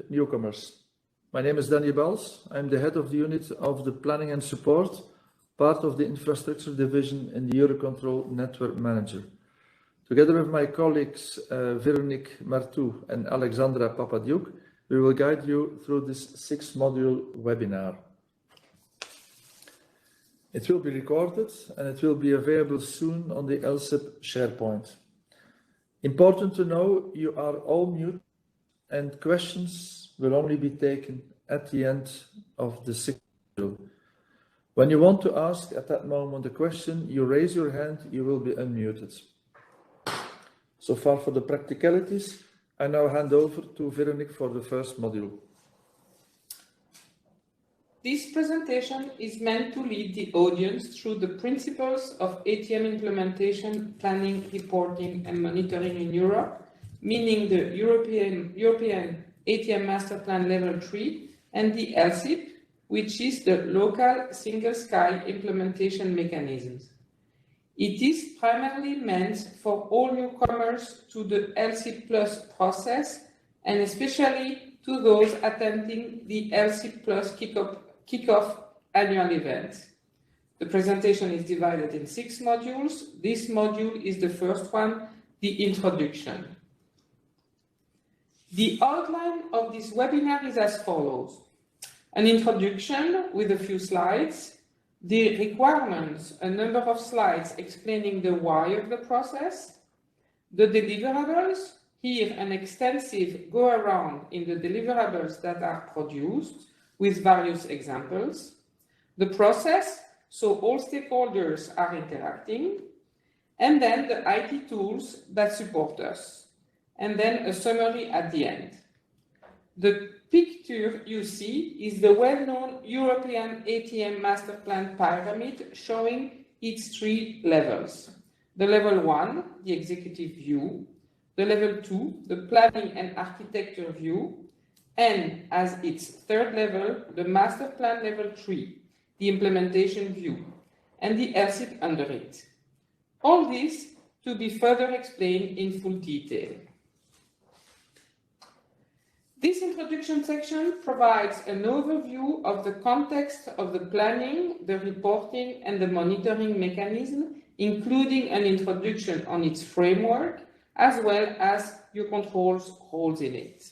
Newcomers. My name is Danny Bels. I'm the head of the unit of the planning and support, part of the infrastructure division in the EUROCONTROL network manager. Together with my colleagues Veronique Martou and Alexandra Papadiuk, we will guide you through this 6-module webinar. It will be recorded and it will be available soon on the LSSIP SharePoint. Important to know, you are all mute and questions will only be taken at the end of the 6th module. When you want to ask at that moment a question, you raise your hand, you will be unmuted. So far for the practicalities, I now hand over to Veronique for the first module. This presentation is meant to lead the audience through the principles of ATM implementation, planning, reporting, and monitoring in Europe, meaning the European ATM Master Plan Level 3 and the LSSIP, which is the local single sky implementation mechanisms. It is primarily meant for all newcomers to the LSSIP Plus process, and especially to those attending the LSSIP Plus kickoff annual event. The presentation is divided in 6 modules. This module is the first one, the introduction. The outline of this webinar is as follows: an introduction with a few slides, the requirements, a number of slides explaining the why of the process, the deliverables, here an extensive go-around in the deliverables that are produced with various examples, the process, so all stakeholders are interacting, and then the IT tools that support us, and then a summary at the end. The picture you see is the well-known European ATM Master Plan pyramid showing its 3 levels. The level 1, the executive view, the level 2, the planning and architecture view, and as its 3rd level, the Master Plan level 3, the implementation view, and the LSSIP under it. All this to be further explained in full detail. This introduction section provides an overview of the context of the planning, the reporting, and the monitoring mechanism, including an introduction on its framework, as well as EUROCONTROL's roles in it.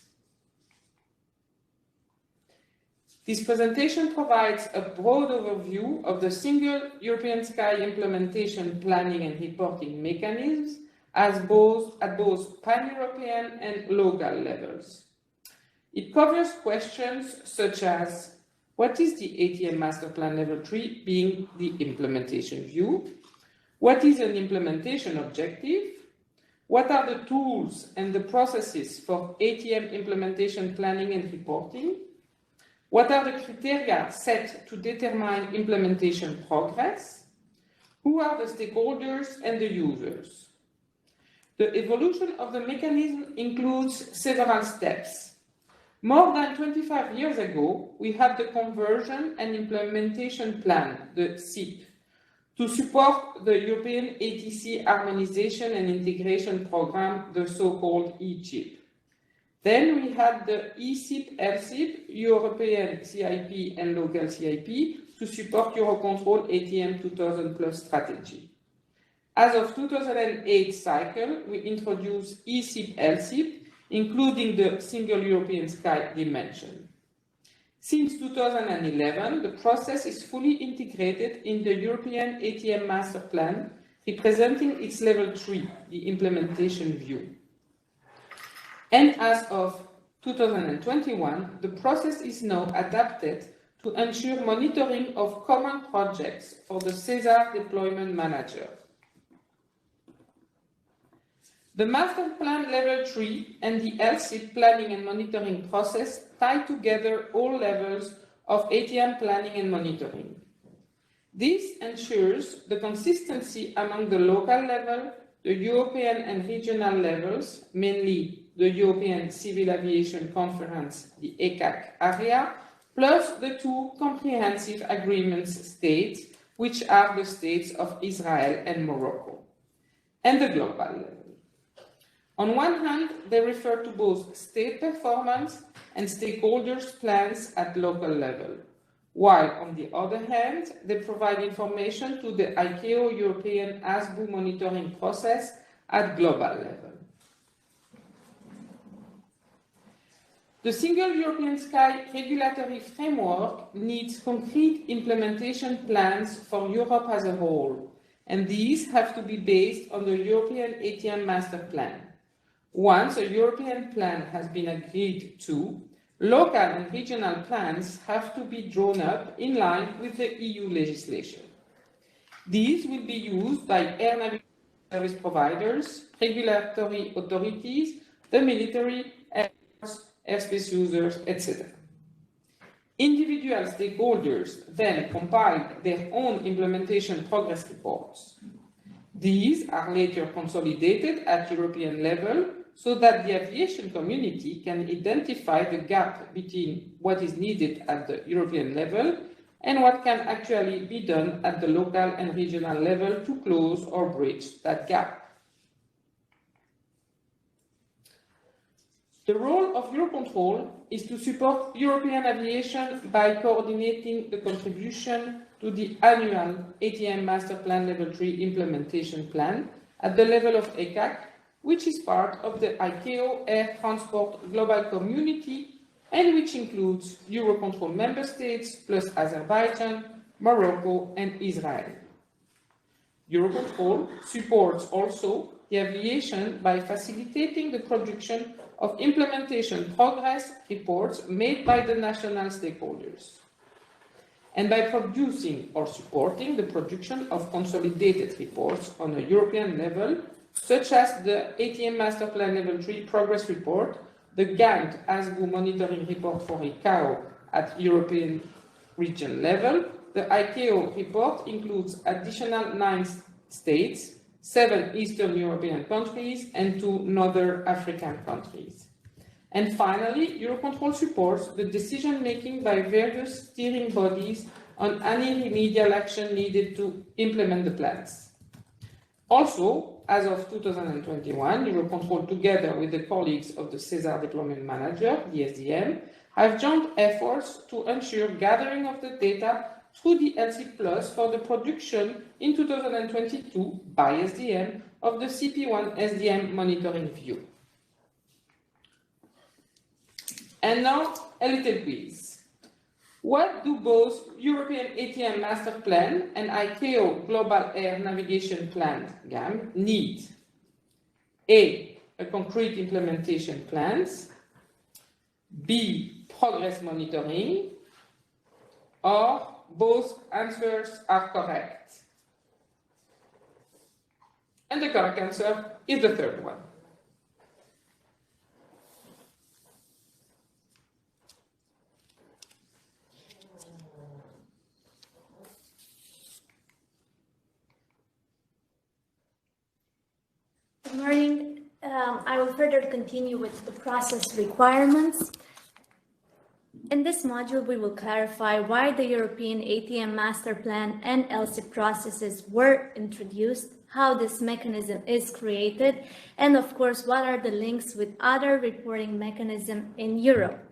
This presentation provides a broad overview of the single European Sky implementation planning and reporting mechanisms at both pan-European and local levels. It covers questions such as: what is the ATM Master Plan Level 3, being the implementation view? What is an implementation objective? What are the tools and the processes for ATM implementation planning and reporting? What are the criteria set to determine implementation progress? Who are the stakeholders and the users? The evolution of the mechanism includes several steps. More than 25 years ago, we had the Conversion and Implementation Plan, the SIP, to support the European ATC Harmonization and Integration Program, the so-called ECHIP. Then we had the ESIP, LSSIP, European CIP and local CIP to support EUROCONTROL ATM 2000 Plus strategy. As of 2008 cycle, we introduced ESIP, LSSIP, including the Single European Sky dimension. Since 2011, the process is fully integrated in the European ATM Master Plan, representing its level 3, the implementation view. And as of 2021, the process is now adapted to ensure monitoring of common projects for the CESAR deployment manager. The Master Plan Level 3 and the LSSIP planning and monitoring process tie together all levels of ATM planning and monitoring. This ensures the consistency among the local level, the European and regional levels, mainly the European Civil Aviation Conference, the ECAC area, plus the 2 comprehensive agreements states, which are the states of Israel and Morocco, and the global level. On one hand, they refer to both state performance and stakeholders' plans at local level, while on the other hand, they provide information to the ICAO European ASBU monitoring process at global level. The Single European Sky regulatory framework needs concrete implementation plans for Europe as a whole, and these have to be based on the European ATM Master Plan. Once a European plan has been agreed to, local and regional plans have to be drawn up in line with the EU legislation. These will be used by air navigation service providers, regulatory authorities, the military, airspace users, etc. Individual stakeholders then compile their own implementation progress reports. These are later consolidated at European level so that the aviation community can identify the gap between what is needed at the European level and what can actually be done at the local and regional level to close or bridge that gap. The role of EUROCONTROL is to support European aviation by coordinating the contribution to the annual ATM Master Plan Level 3 implementation plan at the level of ECAC, which is part of the ICAO Air Transport Global Community and which includes EUROCONTROL member states plus Azerbaijan, Morocco, and Israel. EUROCONTROL supports also the aviation by facilitating the production of implementation progress reports made by the national stakeholders, and by producing or supporting the production of consolidated reports on a European level, such as the ATM Master Plan Level 3 Progress Report, the GANT ASBU Monitoring Report for ICAO at European region level. The ICAO report includes additional 9 states, 7 Eastern European countries, and 2 Northern African countries. And finally, EUROCONTROL supports the decision-making by various steering bodies on any remedial action needed to implement the plans. Also, as of 2021, EUROCONTROL, together with the colleagues of the CESAR Deployment Manager, the SDM, have joined efforts to ensure gathering of the data through the LSSIP Plus for the production in 2022 by SDM of the CP1 SDM monitoring view. And now, a little quiz. What do both European ATM Master Plan and ICAO Global Air Navigation Plan, GAM, need? A concrete implementation plans. B, progress monitoring. Or both answers are correct. And the correct answer is the third one. Good morning. I will further continue with the process requirements. In this module, we will clarify why the European ATM Master Plan and LSSIP processes were introduced, how this mechanism is created, and of course, what are the links with other reporting mechanisms in Europe.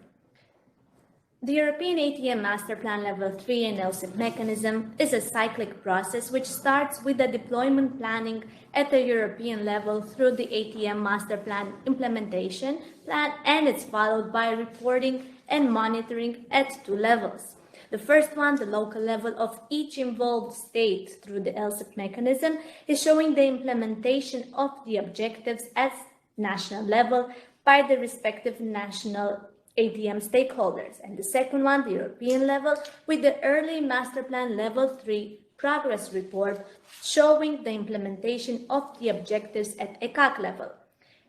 The European ATM Master Plan Level 3 and LSSIP mechanism is a cyclic process which starts with the deployment planning at the European level through the ATM Master Plan implementation plan, and it's followed by reporting and monitoring at 2 levels. The first one, the local level of each involved state through the LSSIP mechanism, is showing the implementation of the objectives at national level by the respective national ATM stakeholders. And the second one, the European level, with the early Master Plan Level 3 progress report showing the implementation of the objectives at ECAC level.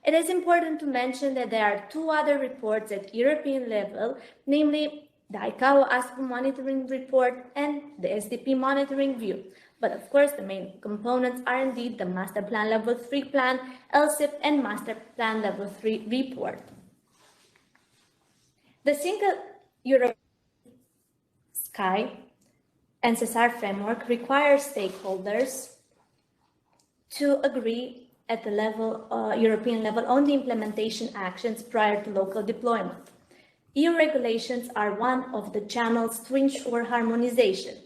It is important to mention that there are 2 other reports at European level, namely the ICAO ASBU monitoring report and the SDP monitoring view. But of course, the main components are indeed the Master Plan Level 3 plan, LSSIP, and Master Plan Level 3 report. The Single European Sky and CESAR framework requires stakeholders to agree at the European level on the implementation actions prior to local deployment. EU regulations are one of the channels to ensure harmonization.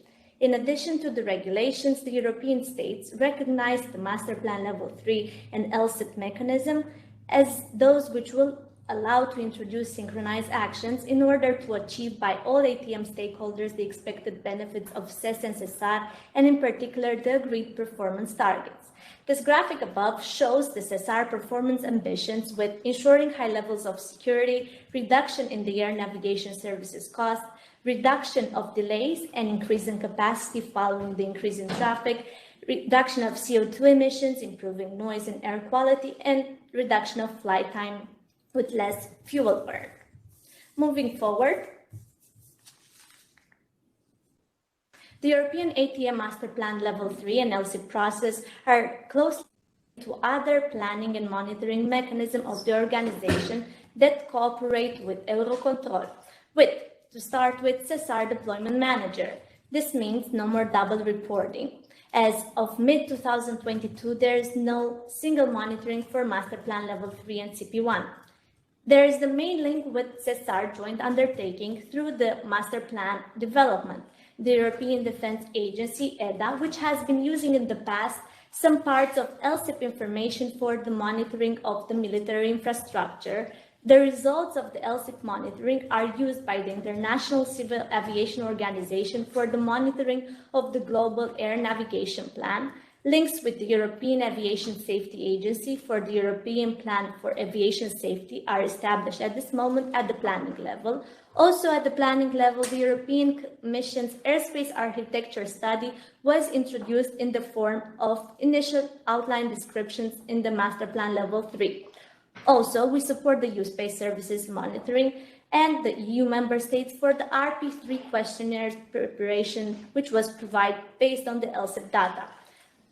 In addition to the regulations, the European states recognize the Master Plan Level 3 and LSIP mechanism as those which will allow to introduce synchronized actions in order to achieve by all ATM stakeholders the expected benefits of CES and CESAR, and in particular the agreed performance targets. This graphic above shows the CESAR performance ambitions with ensuring high levels of security, reduction in the air navigation services cost, reduction of delays and increase in capacity following the increase in traffic, reduction of CO2 emissions, improving noise and air quality, and reduction of flight time with less fuel burn. Moving forward, the European ATM Master Plan Level 3 and LSIP process are closely linked to other planning and monitoring mechanisms of the organization that cooperate with EUROCONTROL, to start with CESAR Deployment Manager. This means no more double reporting. As of mid-2022, there is no single monitoring for Master Plan Level 3 and CP1. There is the main link with CESAR joint undertaking through the Master Plan development. The European Defence Agency, EDA, which has been using in the past some parts of LSIP information for the monitoring of the military infrastructure. The results of the LSIP monitoring are used by the International Civil Aviation Organization for the monitoring of the Global Air Navigation Plan. Links with the European Aviation Safety Agency for the European Plan for Aviation Safety are established at this moment at the planning level. Also at the planning level, the European Commission's Airspace Architecture Study was introduced in the form of initial outline descriptions in the Master Plan Level 3. Also, we support the EU Space Services monitoring and the EU member states for the RP3 questionnaire preparation, which was provided based on the LSIP data.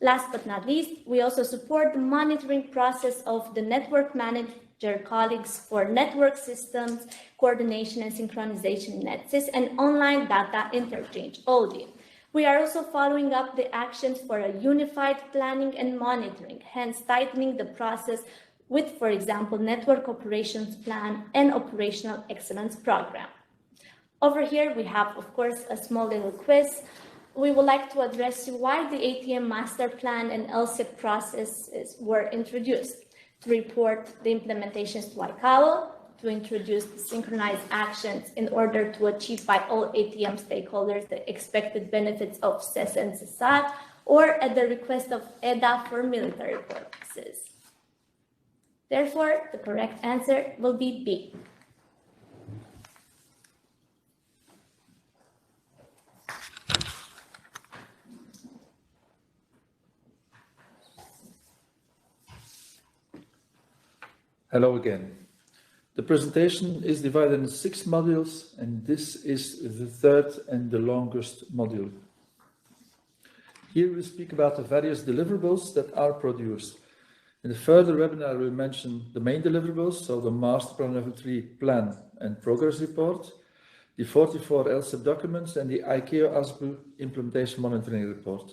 Last but not least, we also support the monitoring process of the network manager colleagues for network systems, coordination and synchronization in NetSys, and online data interchange, ODI. We are also following up the actions for a unified planning and monitoring, hence tightening the process with, for example, Network Operations Plan and Operational Excellence Program. Over here, we have, of course, a small little quiz. We would like to address why the ATM Master Plan and LSIP processes were introduced: to report the implementations to ICAO, to introduce the synchronized actions in order to achieve by all ATM stakeholders the expected benefits of CES and CESAR, or at the request of EDA for military purposes. Therefore, the correct answer will be B. Hello again. The presentation is divided in 6 modules, and this is the third and the longest module. Here we speak about the various deliverables that are produced. In the further webinar, we will mention the main deliverables, so the Master Plan Level 3 Plan and Progress Report, the 44 LSIP documents, and the ICAO ASBU Implementation Monitoring Report.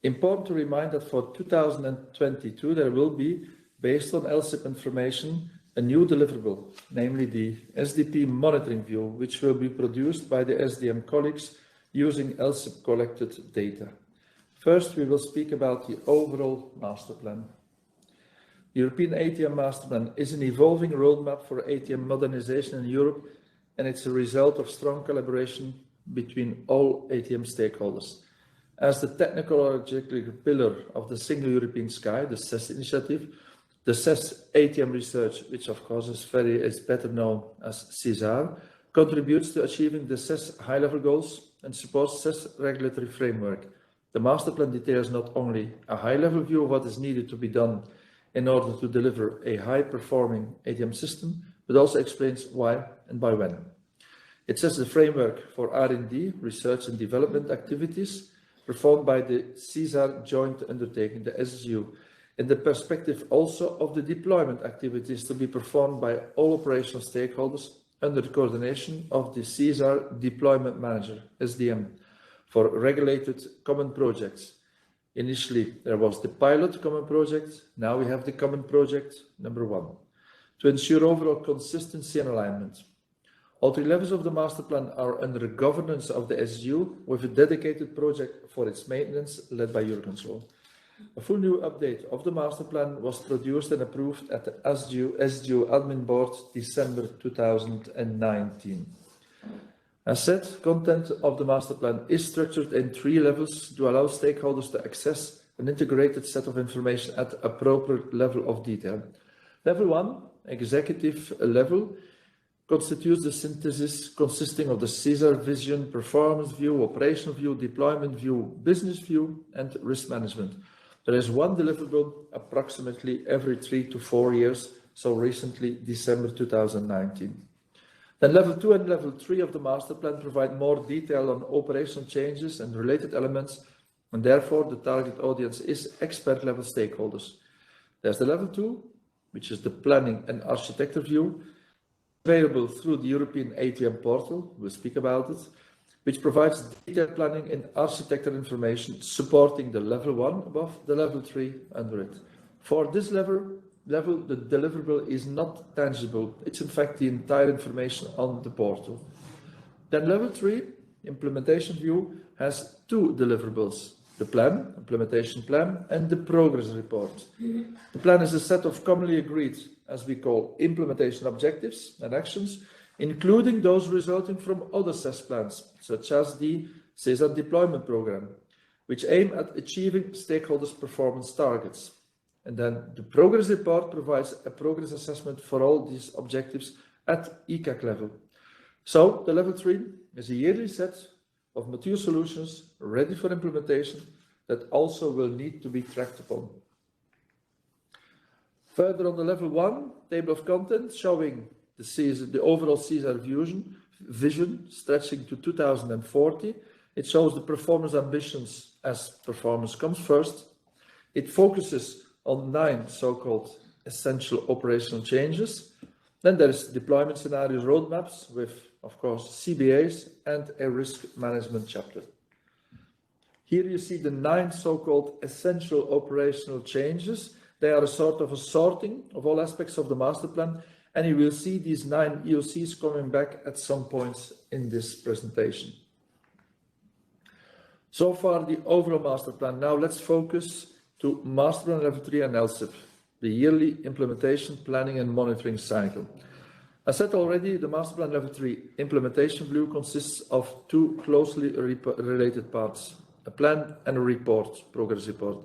Important to remind that for 2022, there will be, based on LSIP information, a new deliverable, namely the SDP monitoring view, which will be produced by the SDM colleagues using LSIP collected data. First, we will speak about the overall master plan. The European ATM Master Plan is an evolving roadmap for ATM modernization in Europe, and it's a result of strong collaboration between all ATM stakeholders. As the technological pillar of the Single European Sky, the CES initiative, the CES ATM research, which of course is better known as CESAR, contributes to achieving the CES high-level goals and supports CES regulatory framework. The master plan details not only a high-level view of what is needed to be done in order to deliver a high-performing ATM system, but also explains why and by when. It sets the framework for R&D, research and development activities performed by the CESAR joint undertaking, the SGU, in the perspective also of the deployment activities to be performed by all operational stakeholders under the coordination of the CESAR Deployment Manager, SDM, for regulated common projects. Initially, there was the pilot common project. Now we have the common project number 1 to ensure overall consistency and alignment. All 3 levels of the master plan are under the governance of the SGU with a dedicated project for its maintenance led by EUROCONTROL. A full new update of the master plan was produced and approved at the SGU Admin Board December 2019. As said, content of the master plan is structured in 3 levels to allow stakeholders to access an integrated set of information at the appropriate level of detail. Level 1, executive level, constitutes the synthesis consisting of the CSR vision, performance view, operational view, deployment view, business view, and risk management. There is 1 deliverable approximately every 3 to 4 years, so recently December 2019. Then level 2 and level 3 of the master plan provide more detail on operational changes and related elements, and therefore the target audience is expert level stakeholders. There's the level 2, which is the planning and architecture view, available through the European ATM portal, we'll speak about it, which provides detailed planning and architecture information supporting the level 1 above, the level 3 under it. For this level, the deliverable is not tangible. It's in fact the entire information on the portal. Then level 3, implementation view, has 2 deliverables: the plan, implementation plan, and the progress report. The plan is a set of commonly agreed, as we call, implementation objectives and actions, including those resulting from other CES plans, such as the CSR deployment program, which aim at achieving stakeholders' performance targets. And then the progress report provides a progress assessment for all these objectives at ECAC level. So the level 3 is a yearly set of mature solutions ready for implementation that also will need to be tracked upon. Further on the level 1, table of contents showing the overall CSR vision stretching to 2040. It shows the performance ambitions as performance comes first. It focuses on 9 so-called essential operational changes. Then there is deployment scenarios roadmaps with, of course, CBAs and a risk management chapter. Here you see the 9 so-called essential operational changes. They are a sort of a sorting of all aspects of the master plan, and you will see these 9 EOCs coming back at some points in this presentation. So far, the overall master plan. Now let's focus to master plan level 3 and LSSIP, the yearly implementation, planning and monitoring cycle. As said already, the master plan level 3 implementation view consists of 2 closely related parts, a plan and a report, progress report.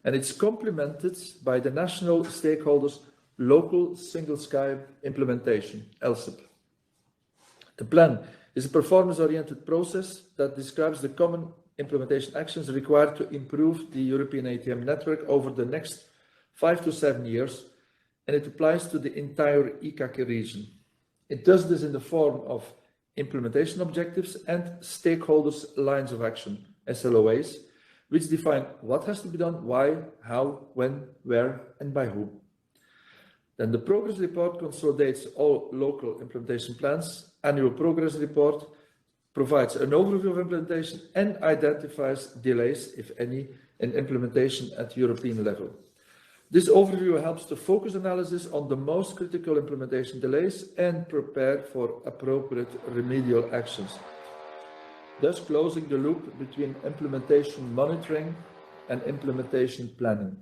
And it's complemented by the national stakeholders' local single sky implementation, LSSIP. The plan is a performance-oriented process that describes the common implementation actions required to improve the European ATM network over the next 5 to 7 years, and it applies to the entire ECAC region. It does this in the form of implementation objectives and stakeholders' lines of action, SLOAs, which define what has to be done, why, how, when, where, and by whom. Then the progress report consolidates all local implementation plans. Annual progress report provides an overview of implementation and identifies delays, if any, in implementation at European level. This overview helps to focus analysis on the most critical implementation delays and prepare for appropriate remedial actions, thus closing the loop between implementation monitoring and implementation planning.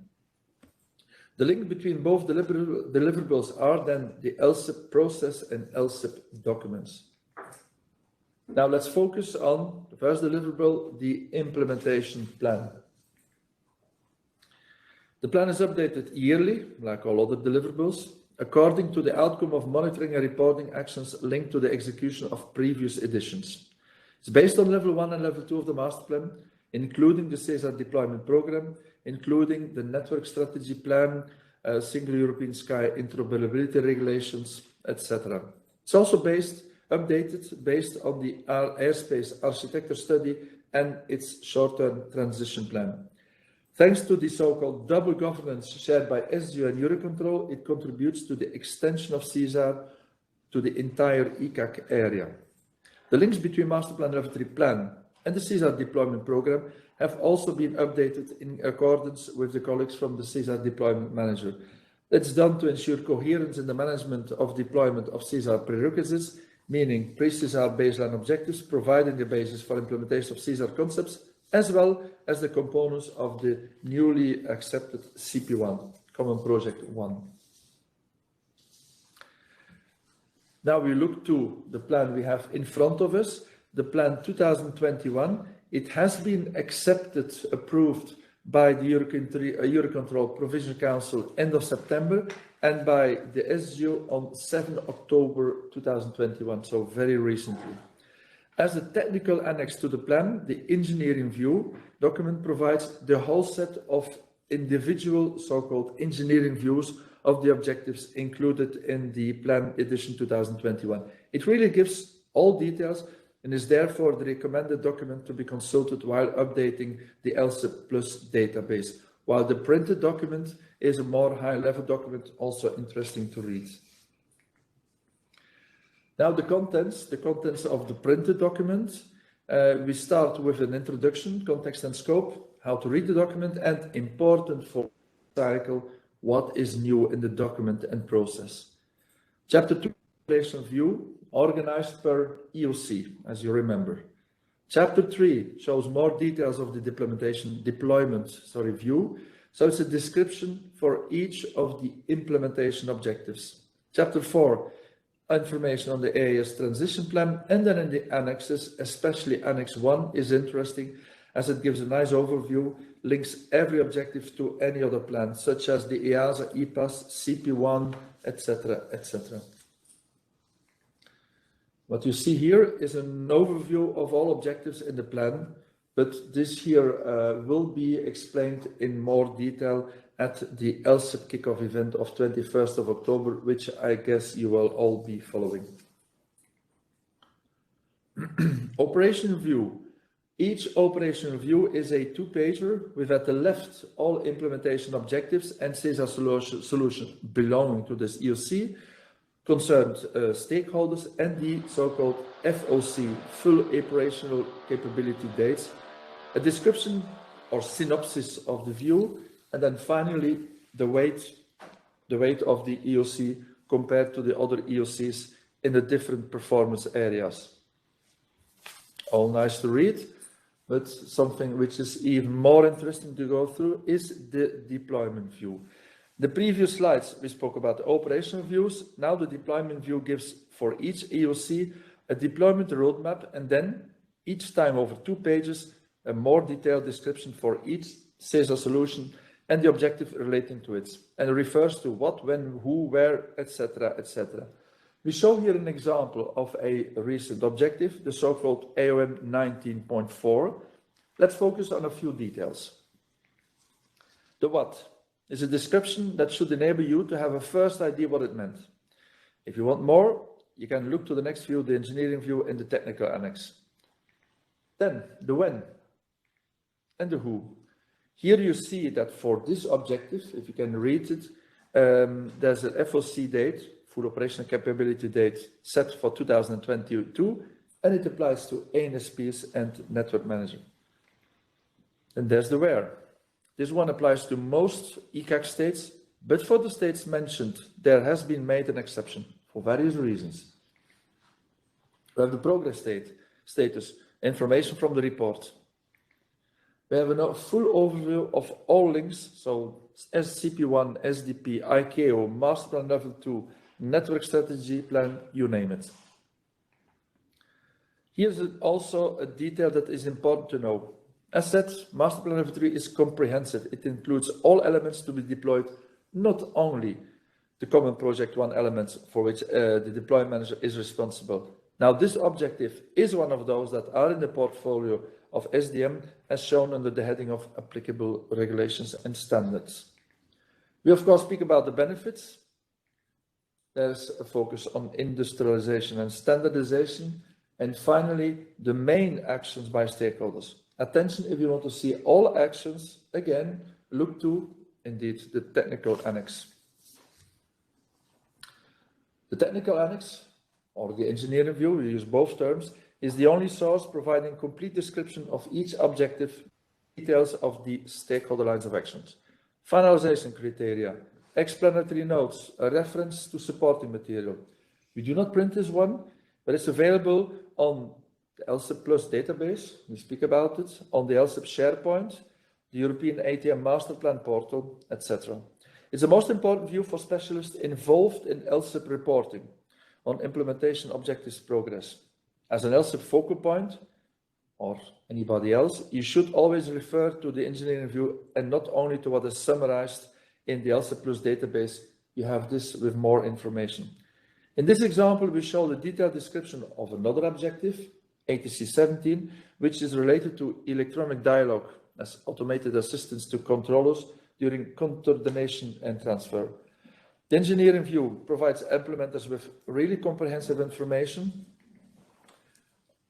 The link between both deliverables are then the LSSIP process and LSSIP documents. Now let's focus on the first deliverable, the implementation plan. The plan is updated yearly, like all other deliverables, according to the outcome of monitoring and reporting actions linked to the execution of previous editions. It's based on level 1 and level 2 of the master plan, including the CSR deployment program, including the network strategy plan, single European sky interoperability regulations, etc. It's also updated based on the airspace architecture study and its short-term transition plan. Thanks to the so-called double governance shared by SGU and EUROCONTROL, it contributes to the extension of CSR to the entire ECAC area. The links between Master Plan Level 3 plan and the CSR deployment program have also been updated in accordance with the colleagues from the CESAR Deployment Manager. It's done to ensure coherence in the management of deployment of CESAR prerequisites, meaning pre-CESAR baseline objectives, providing the basis for implementation of CESAR concepts, as well as the components of the newly accepted CP1, Common Project 1. Now we look to the plan we have in front of us, the plan 2021. It has been accepted, approved by the EUROCONTROL Provisional Council end of September and by the SGO on 7 October 2021, so very recently. As a technical annex to the plan, the engineering view document provides the whole set of individual so-called engineering views of the objectives included in the plan edition 2021. It really gives all details and is therefore the recommended document to be consulted while updating the LSSIP Plus database, while the printed document is a more high-level document, also interesting to read. Now the contents of the printed document. We start with an introduction, context and scope, how to read the document, and important for the cycle, what is new in the document and process. Chapter 2, operational view, organized per EOC, as you remember. Chapter 3 shows more details of the deployment view. So it's a description for each of the implementation objectives. Chapter 4, information on the AAS transition plan, and then in the annexes, especially Annex 1 is interesting as it gives a nice overview, links every objective to any other plan, such as the EASA, EPAS, CP1, etc., etc. What you see here is an overview of all objectives in the plan, but this here will be explained in more detail at the LSSIP kickoff event of 21st of October, which I guess you will all be following. Operational view. Each operational view is a two-pager with at the left all implementation objectives and CESAR solution belonging to this EOC, concerned stakeholders, and the so-called FOC, full operational capability dates, a description or synopsis of the view, and then finally the weight of the EOC compared to the other EOCs in the different performance areas. All nice to read, but something which is even more interesting to go through is the deployment view. The previous slides we spoke about the operational views. Now the deployment view gives for each EOC a deployment roadmap, and then each time over 2 pages a more detailed description for each CESAR solution and the objective relating to it, and it refers to what, when, who, where, etc., etc. We show here an example of a recent objective, the so-called AOM 19.4. Let's focus on a few details. The what is a description that should enable you to have a first idea what it meant. If you want more, you can look to the next view, the engineering view, in the technical annex. Then the when and the who. Here you see that for this objective, if you can read it, there's an FOC date, full operational capability date, set for 2022, and it applies to ANSPs and network manager. And there's the where. This one applies to most ECAC states, but for the states mentioned, there has been made an exception for various reasons. We have the progress status, information from the report. We have a full overview of all links, so SCP1, SDP, ICAO, Master Plan Level 2, Network Strategy Plan, you name it. Here's also a detail that is important to know. As said, Master Plan Level 3 is comprehensive. It includes all elements to be deployed, not only the Common Project 1 elements for which the deployment manager is responsible. Now, this objective is one of those that are in the portfolio of SDM, as shown under the heading of applicable regulations and standards. We, of course, speak about the benefits. There's a focus on industrialization and standardization. And finally, the main actions by stakeholders. Attention, if you want to see all actions, again, look to, indeed, the technical annex. The technical annex, or the engineering view, we use both terms, is the only source providing complete description of each objective details of the stakeholder lines of actions. Finalization criteria, explanatory notes, a reference to supporting material. We do not print this one, but it's available on the LSIP Plus database, we speak about it, on the LSIP SharePoint, the European ATM Master Plan portal, etc. It's the most important view for specialists involved in LSIP reporting on implementation objectives progress. As an LSIP focal point, or anybody else, you should always refer to the engineering view and not only to what is summarized in the LSIP Plus database. You have this with more information. In this example, we show the detailed description of another objective, ATC 17, which is related to electronic dialogue as automated assistance to controllers during coordination and transfer. The engineering view provides implementers with really comprehensive information.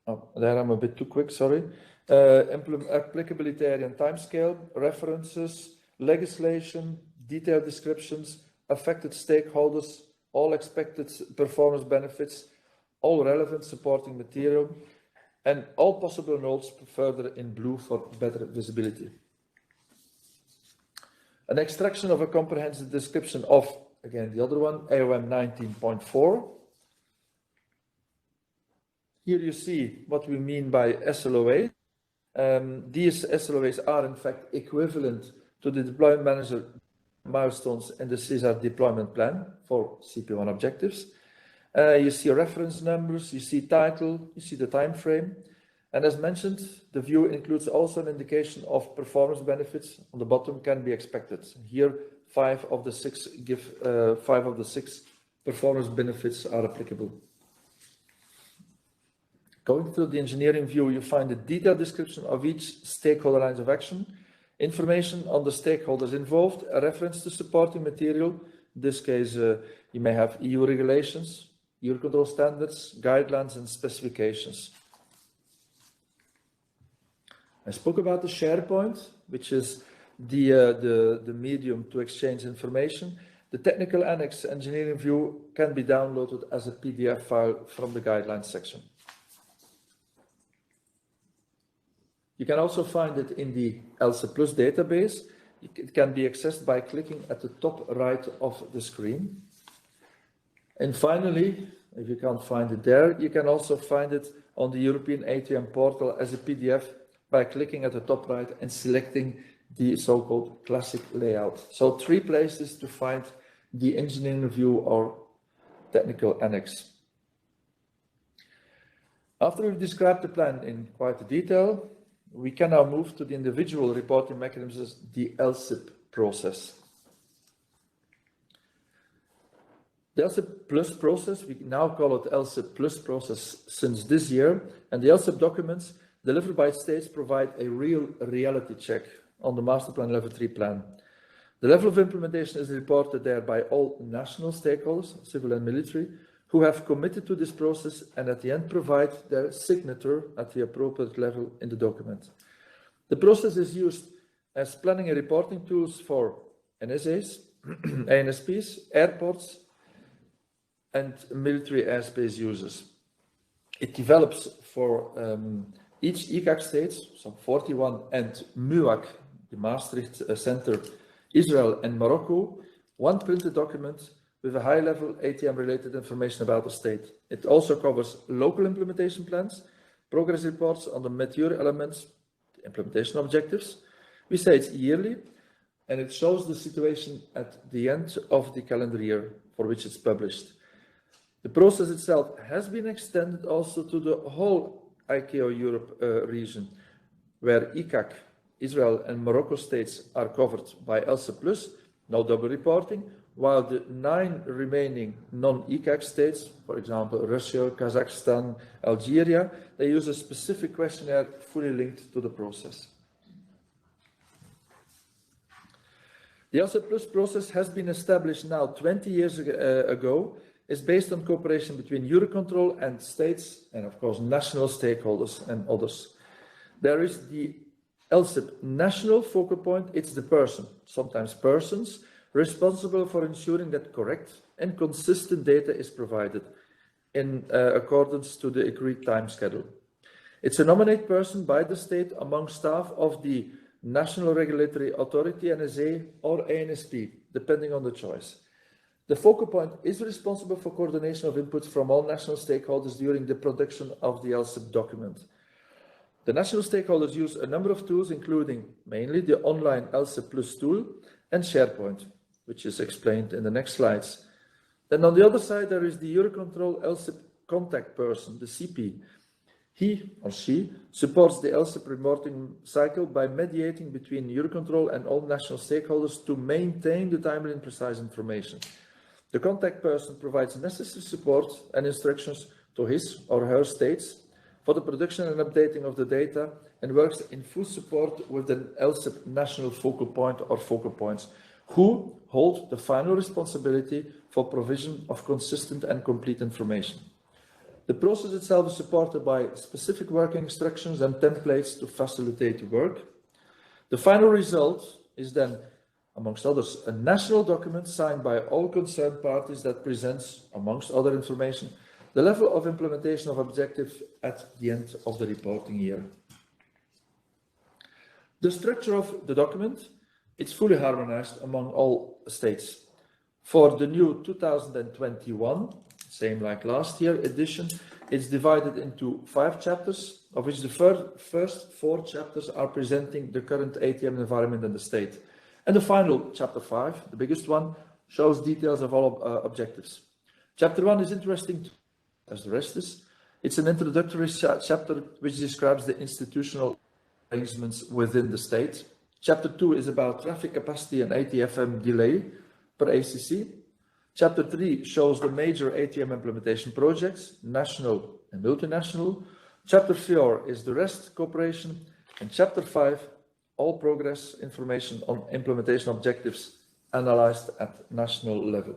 Oh, there I'm a bit too quick, sorry. Applicability area and timescale, references, legislation, detailed descriptions, affected stakeholders, all expected performance benefits, all relevant supporting material, and all possible notes further in blue for better visibility. An extraction of a comprehensive description of, again, the other one, AOM 19.4. Here you see what we mean by SLOA. These SLOAs are in fact equivalent to the deployment manager milestones in the CSR deployment plan for CP1 objectives. You see reference numbers, you see title, you see the time frame. And as mentioned, the view includes also an indication of performance benefits on the bottom can be expected. Here, 5 of the 6 performance benefits are applicable. Going through the engineering view, you find a detailed description of each stakeholder lines of action, information on the stakeholders involved, a reference to supporting material. In this case, you may have EU regulations, EUROCONTROL standards, guidelines, and specifications. I spoke about the SharePoint, which is the medium to exchange information. The technical annex engineering view can be downloaded as a PDF file from the guidelines section. You can also find it in the LSIP Plus database. It can be accessed by clicking at the top right of the screen. And finally, if you can't find it there, you can also find it on the European ATM portal as a PDF by clicking at the top right and selecting the so-called classic layout. So 3 places to find the engineering view or technical annex. After we've described the plan in quite detail, we can now move to the individual reporting mechanisms, the LSIP process. The LSIP Plus process, we now call it LSIP Plus process since this year, and the LSIP documents delivered by states provide a real reality check on the Master Plan Level 3 plan. The level of implementation is reported there by all national stakeholders, civil and military, who have committed to this process and at the end provide their signature at the appropriate level in the document. The process is used as planning and reporting tools for NSAs, ANSPs, airports, and military airspace users. It develops for each ECAC states, some 41, and MUAC, the Maastricht Center, Israel and Morocco, one printed document with a high-level ATM-related information about the state. It also covers local implementation plans, progress reports on the mature elements, the implementation objectives. We say it's yearly, and it shows the situation at the end of the calendar year for which it's published. The process itself has been extended also to the whole ICAO Europe region, where ECAC, Israel and Morocco states are covered by LSIP Plus, no double reporting, while the 9 remaining non-ECAC states, for example, Russia, Kazakhstan, Algeria, they use a specific questionnaire fully linked to the process. The LSIP Plus process has been established now 20 years ago, is based on cooperation between EUROCONTROL and states, and of course national stakeholders and others. There is the LSIP national focal point, it's the person, sometimes persons, responsible for ensuring that correct and consistent data is provided in accordance to the agreed time schedule. It's a nominated person by the state among staff of the National Regulatory Authority, NSA, or ANSP, depending on the choice. The focal point is responsible for coordination of inputs from all national stakeholders during the production of the LSIP document. The national stakeholders use a number of tools, including mainly the online LSIP Plus tool and SharePoint, which is explained in the next slides. Then on the other side, there is the EUROCONTROL LSIP contact person, the CP. He or she supports the LSIP reporting cycle by mediating between EUROCONTROL and all national stakeholders to maintain the timely and precise information. The contact person provides necessary support and instructions to his or her states for the production and updating of the data and works in full support with the LSIP national focal point or focal points, who hold the final responsibility for provision of consistent and complete information. The process itself is supported by specific working instructions and templates to facilitate work. The final result is then, amongst others, a national document signed by all concerned parties that presents, amongst other information, the level of implementation of objectives at the end of the reporting year. The structure of the document, it's fully harmonized among all states. For the new 2021, same like last year edition, it's divided into 5 chapters, of which the first 4 chapters are presenting the current ATM environment in the state. And the final, chapter 5, the biggest one, shows details of all objectives. Chapter 1 is interesting as the rest is. It's an introductory chapter which describes the institutional arrangements within the state. Chapter 2 is about traffic capacity and ATFM delay per ACC. Chapter 3 shows the major ATM implementation projects, national and multinational. Chapter 4 is the REST cooperation. And Chapter 5, all progress information on implementation objectives analyzed at national level.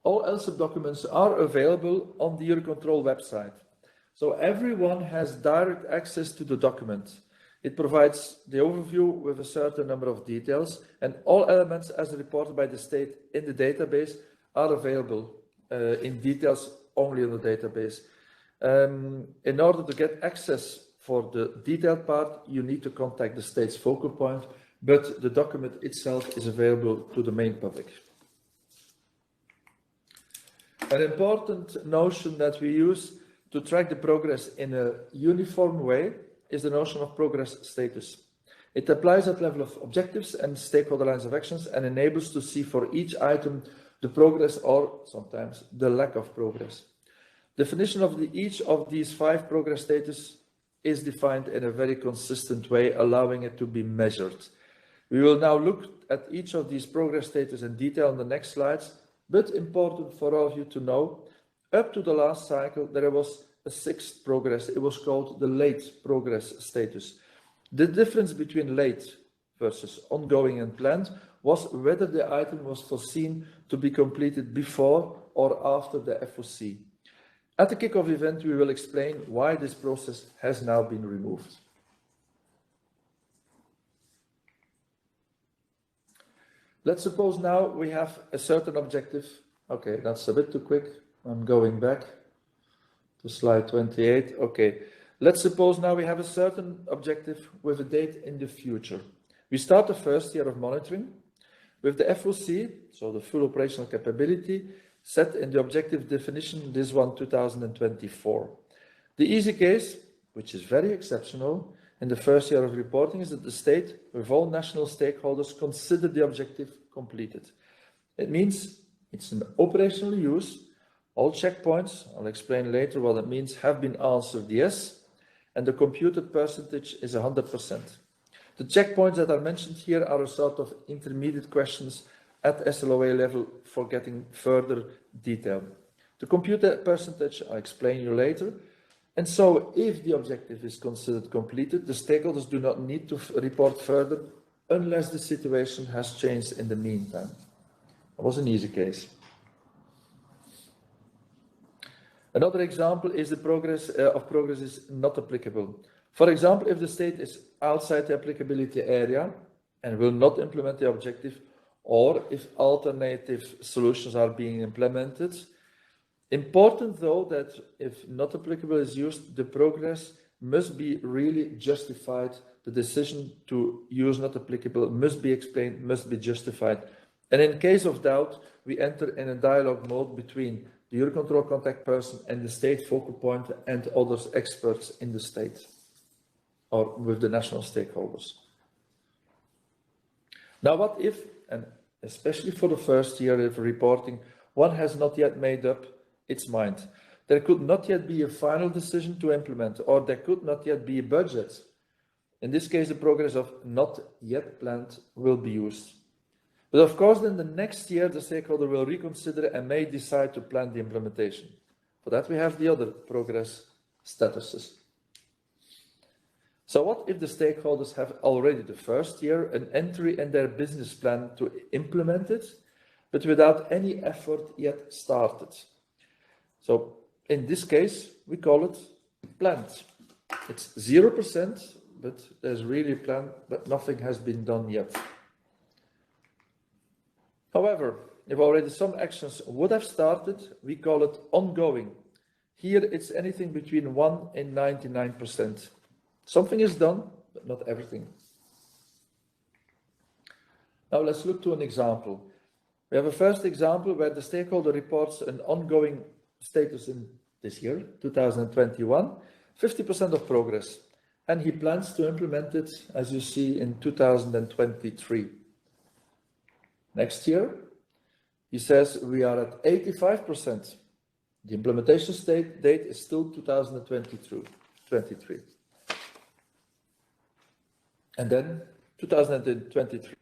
All LSIP documents are available on the EUROCONTROL website. So everyone has direct access to the document. It provides the overview with a certain number of details, and all elements as reported by the state in the database are available in details only in the database. In order to get access for the detailed part, you need to contact the state's focal point, but the document itself is available to the main public. An important notion that we use to track the progress in a uniform way is the notion of progress status. It applies at level of objectives and stakeholder lines of actions and enables to see for each item the progress or sometimes the lack of progress. Definition of each of these 5 progress status is defined in a very consistent way, allowing it to be measured. We will now look at each of these progress status in detail on the next slides, but important for all of you to know, up to the last cycle, there was a 6th progress. It was called the late progress status. The difference between late versus ongoing and planned was whether the item was foreseen to be completed before or after the FOC. At the kickoff event, we will explain why this process has now been removed. Let's suppose now we have a certain objective. Okay, that's a bit too quick. I'm going back to slide 28. Okay, let's suppose now we have a certain objective with a date in the future. We start the first year of monitoring with the FOC, so the full operational capability, set in the objective definition, this one 2024. The easy case, which is very exceptional in the first year of reporting, is that the state, with all national stakeholders, consider the objective completed. It means it's an operational use. All checkpoints, I'll explain later what it means, have been answered yes, and the computed percentage is 100%. The checkpoints that are mentioned here are a sort of intermediate questions at SLOA level for getting further detail. The computed percentage, I'll explain you later. And so if the objective is considered completed, the stakeholders do not need to report further unless the situation has changed in the meantime. That was an easy case. Another example is the progress is not applicable. For example, if the state is outside the applicability area and will not implement the objective, or if alternative solutions are being implemented. Important though that if not applicable is used, the progress must be really justified. The decision to use not applicable must be explained, must be justified. And in case of doubt, we enter in a dialogue mode between the EUROCONTROL contact person and the state focal point and others experts in the state or with the national stakeholders. Now, what if, and especially for the first year of reporting, one has not yet made up its mind? There could not yet be a final decision to implement, or there could not yet be a budget. In this case, the progress of not yet planned will be used. But of course, then the next year, the stakeholder will reconsider and may decide to plan the implementation. For that, we have the other progress statuses. So what if the stakeholders have already the first year an entry in their business plan to implement it, but without any effort yet started? So in this case, we call it planned. It's 0%, but there's really a plan, but nothing has been done yet. However, if already some actions would have started, we call it ongoing. Here it's anything between 1 and 99%. Something is done, but not everything. Now let's look to an example. We have a first example where the stakeholder reports an ongoing status in this year, 2021, 50% of progress. And he plans to implement it, as you see, in 2023. Next year, he says we are at 85%. The implementation date is still 2023. And then 2023,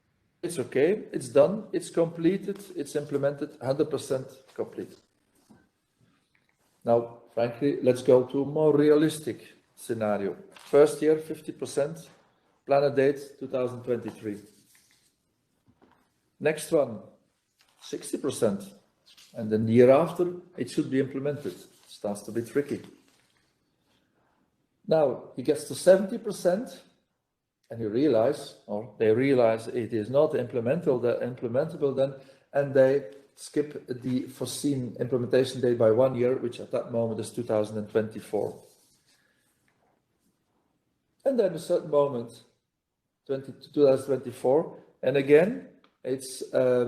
it's okay, it's done, it's completed, it's implemented, 100% complete. Now, frankly, let's go to a more realistic scenario. First year, 50%, plan a date, 2023. Next one, 60%. And then the year after, it should be implemented. It starts to be tricky. Now, he gets to 70%, and you realize, or they realize it is not implementable then, and they skip the foreseen implementation date by 1 year, which at that moment is 2024. And then a certain moment, 2024, and again, it's at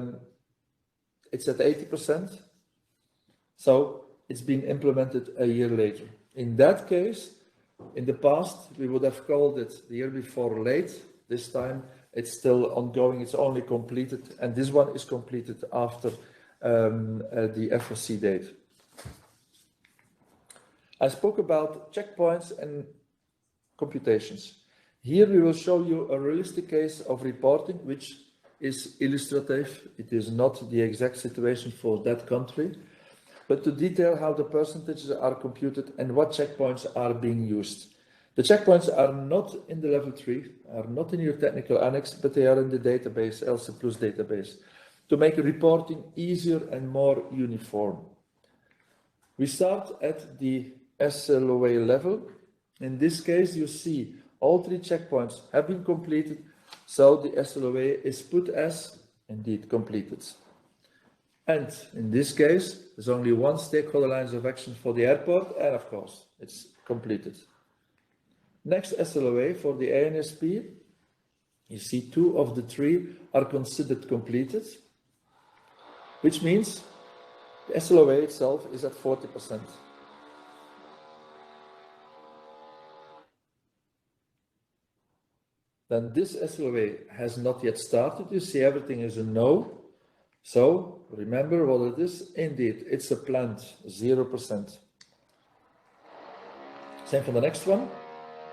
80%. So it's being implemented a year later. In that case, in the past, we would have called it the year before late. This time, it's still ongoing. It's only completed. And this one is completed after the FOC date. I spoke about checkpoints and computations. Here we will show you a realistic case of reporting, which is illustrative. It is not the exact situation for that country, but to detail how the percentages are computed and what checkpoints are being used. The checkpoints are not in the level 3, are not in your technical annex, but they are in the database, LSSIP Plus database, to make reporting easier and more uniform. We start at the SLOA level. In this case, you see all 3 checkpoints have been completed, so the SLOA is put as indeed completed. And in this case, there's only one stakeholder lines of action for the airport, and of course, it's completed. Next SLOA for the ANSP, you see 2 of the 3 are considered completed, which means the SLOA itself is at 40%. Then this SLOA has not yet started. You see everything is a no. So remember what it is. Indeed, it's a planned 0%. Same for the next one.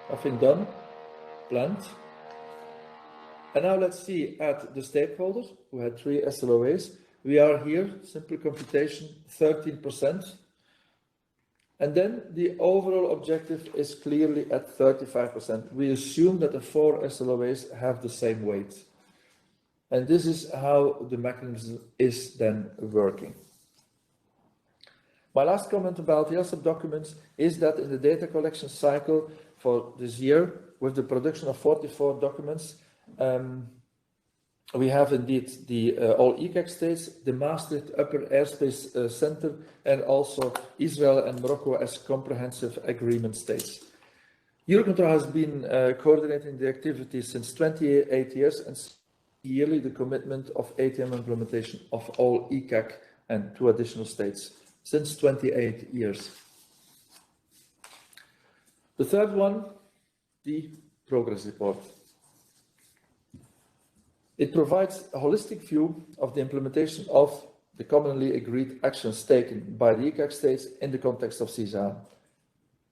Nothing done. Planned. And now let's see at the stakeholders who had 3 SLOAs. We are here, simple computation, 13%. And then the overall objective is clearly at 35%. We assume that the 4 SLOAs have the same weight. And this is how the mechanism is then working. My last comment about the LSSIP documents is that in the data collection cycle for this year, with the production of 44 documents, we have indeed the all ECAC states, the Maastricht Upper Airspace Center, and also Israel and Morocco as comprehensive agreement states. EUROCONTROL has been coordinating the activities since 28 years and yearly the commitment of ATM implementation of all ECAC and 2 additional states since 28 years. The third one, the progress report. It provides a holistic view of the implementation of the commonly agreed actions taken by the ECAC states in the context of CSR.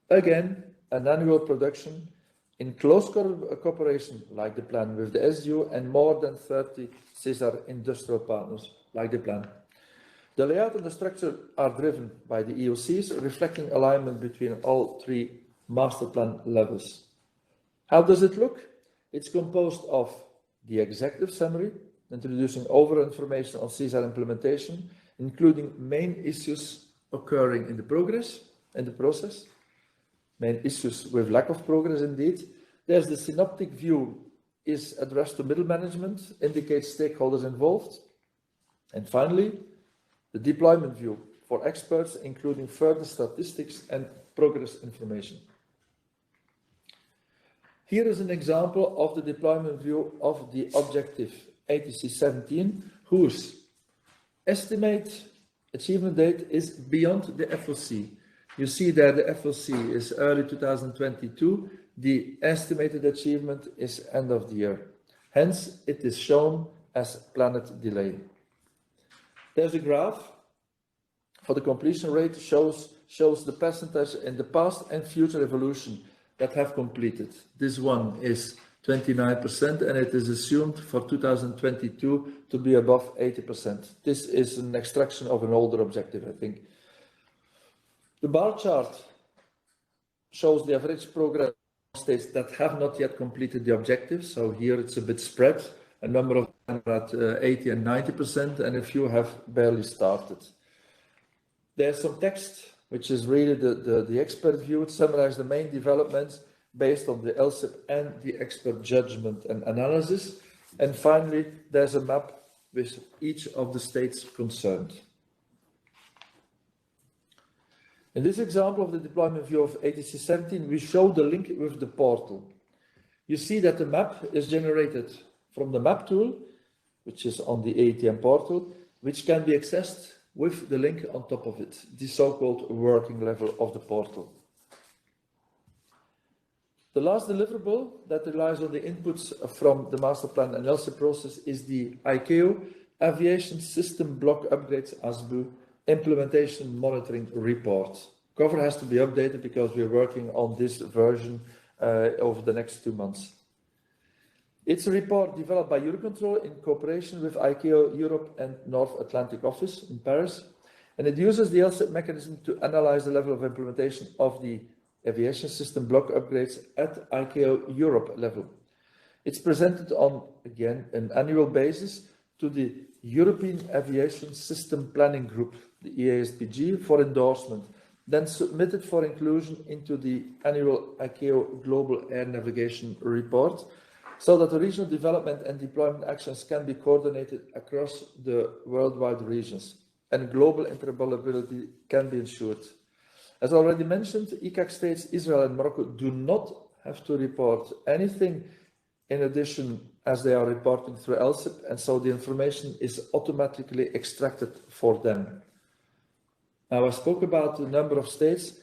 Again, an annual production in close cooperation, like the plan, with the SDU and more than 30 CSR industrial partners, like the plan. The layout and the structure are driven by the EOCs, reflecting alignment between all 3 master plan levels. How does it look? It's composed of the executive summary, introducing overall information on CSR implementation, including main issues occurring in the process, main issues with lack of progress indeed. There's the synoptic view is addressed to middle management, indicates stakeholders involved. And finally, the deployment view for experts, including further statistics and progress information. Here is an example of the deployment view of the objective ATC 17, whose estimate achievement date is beyond the FOC. You see there the FOC is early 2022. The estimated achievement is end of the year. Hence, it is shown as planned delay. There's a graph for the completion rate, shows the percentage in the past and future evolution that have completed. This one is 29%, and it is assumed for 2022 to be above 80%. This is an extraction of an older objective, I think. The bar chart shows the average progress of states that have not yet completed the objective. So here it's a bit spread. A number of them are at 80 and 90%, and a few have barely started. There's some text, which is really the expert view. It summarizes the main developments based on the LSSIP and the expert judgment and analysis. And finally, there's a map with each of the states concerned. In this example of the deployment view of ATC 17, we show the link with the portal. You see that the map is generated from the map tool, which is on the ATM portal, which can be accessed with the link on top of it, the so-called working level of the portal. The last deliverable that relies on the inputs from the master plan and LSSIP process is the ICAO Aviation System Block Upgrades ASBU Implementation Monitoring Report. Cover has to be updated because we're working on this version over the next 2 months. It's a report developed by EUROCONTROL in cooperation with ICAO Europe and North Atlantic Office in Paris, and it uses the LSSIP mechanism to analyze the level of implementation of the aviation system block upgrades at ICAO Europe level. It's presented on, again, an annual basis to the European Aviation System Planning Group, the EASPG, for endorsement, then submitted for inclusion into the annual ICAO Global Air Navigation Report, so that the regional development and deployment actions can be coordinated across the worldwide regions, and global interoperability can be ensured. As already mentioned, ECAC states, Israel and Morocco do not have to report anything in addition as they are reporting through LSSIP, and so the information is automatically extracted for them. Now, I spoke about the number of states,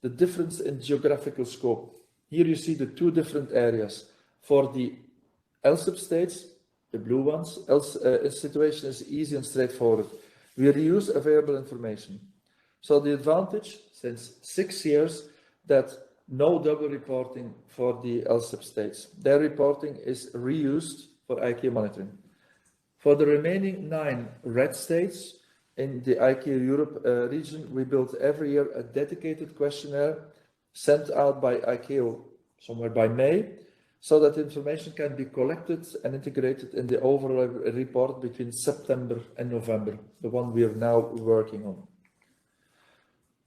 the difference in geographical scope. Here you see the 2 different areas. For the LSSIP states, the blue ones, situation is easy and straightforward. We reuse available information. So the advantage, since 6 years, that no double reporting for the LSSIP states. Their reporting is reused for ICAO monitoring. For the remaining 9 red states in the ICAO Europe region, we build every year a dedicated questionnaire sent out by ICAO somewhere by May, so that information can be collected and integrated in the overall report between September and November, the one we are now working on.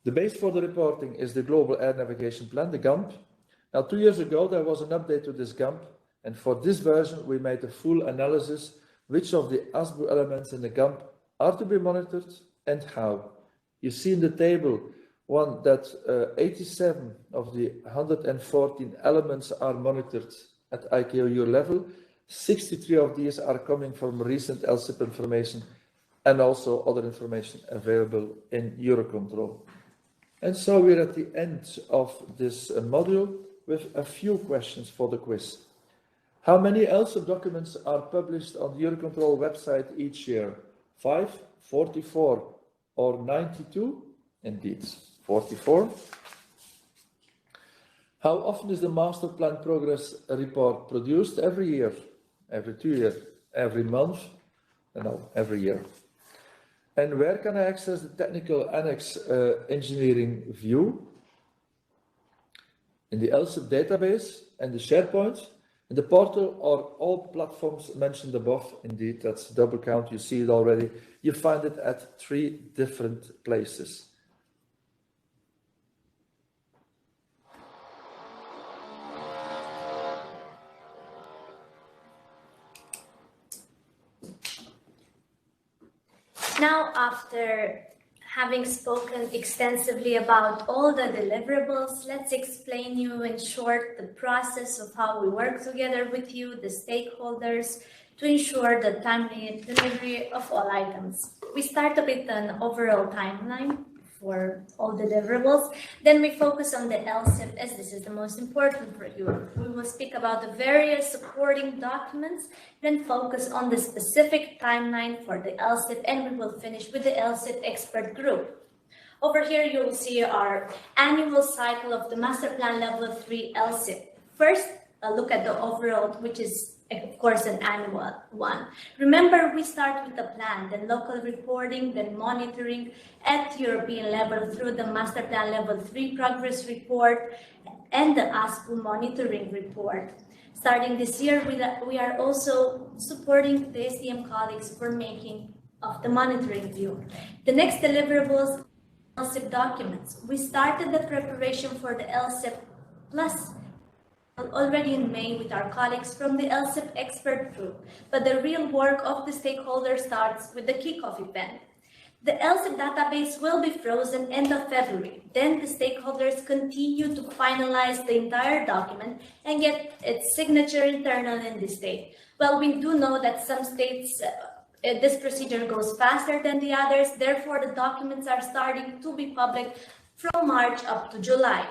The base for the reporting is the Global Air Navigation Plan, the GAMP. Now, 2 years ago, there was an update to this GAMP, and for this version, we made a full analysis which of the ASBU elements in the GAMP are to be monitored and how. You see in the table One, that 87 of the 114 elements are monitored at IKOU level. 63 of these are coming from recent LSSIP information and also other information available in EUROCONTROL. And so we're at the end of this module with a few questions for the quiz. How many LSSIP documents are published on the EUROCONTROL website each year? 5, 44, or 92? Indeed, 44. How often is the master plan progress report produced? Every year, every 2 years, every month? No, every year. And where can I access the technical annex engineering view? In the LSSIP database and the SharePoint, in the portal or all platforms mentioned above. Indeed, that's double count, you see it already. You find it at 3 different places. Now, after having spoken extensively about all the deliverables, let's explain you in short the process of how we work together with you, the stakeholders, to ensure the timely delivery of all items. We start with an overall timeline for all deliverables. Then we focus on the LSSIP, as this is the most important for you. We will speak about the various supporting documents, then focus on the specific timeline for the LSSIP, and we will finish with the LSSIP expert group. Over here, you will see our annual cycle of the Master Plan Level 3 LSSIP. First, a look at the overall, which is of course an annual one. Remember, we start with the plan, then local reporting, then monitoring at European level through the Master Plan Level 3 progress report and the ASPO monitoring report. Starting this year, we are also supporting the SDM colleagues for making of the monitoring view. The next deliverables, LSSIP documents. We started the preparation for the LSSIP Plus already in May with our colleagues from the LSSIP expert group, but the real work of the stakeholders starts with the kickoff event. The LSSIP database will be frozen end of February. Then the stakeholders continue to finalize the entire document and get its signature internal in the state. Well, we do know that some states this procedure goes faster than the others, therefore the documents are starting to be public from March up to July.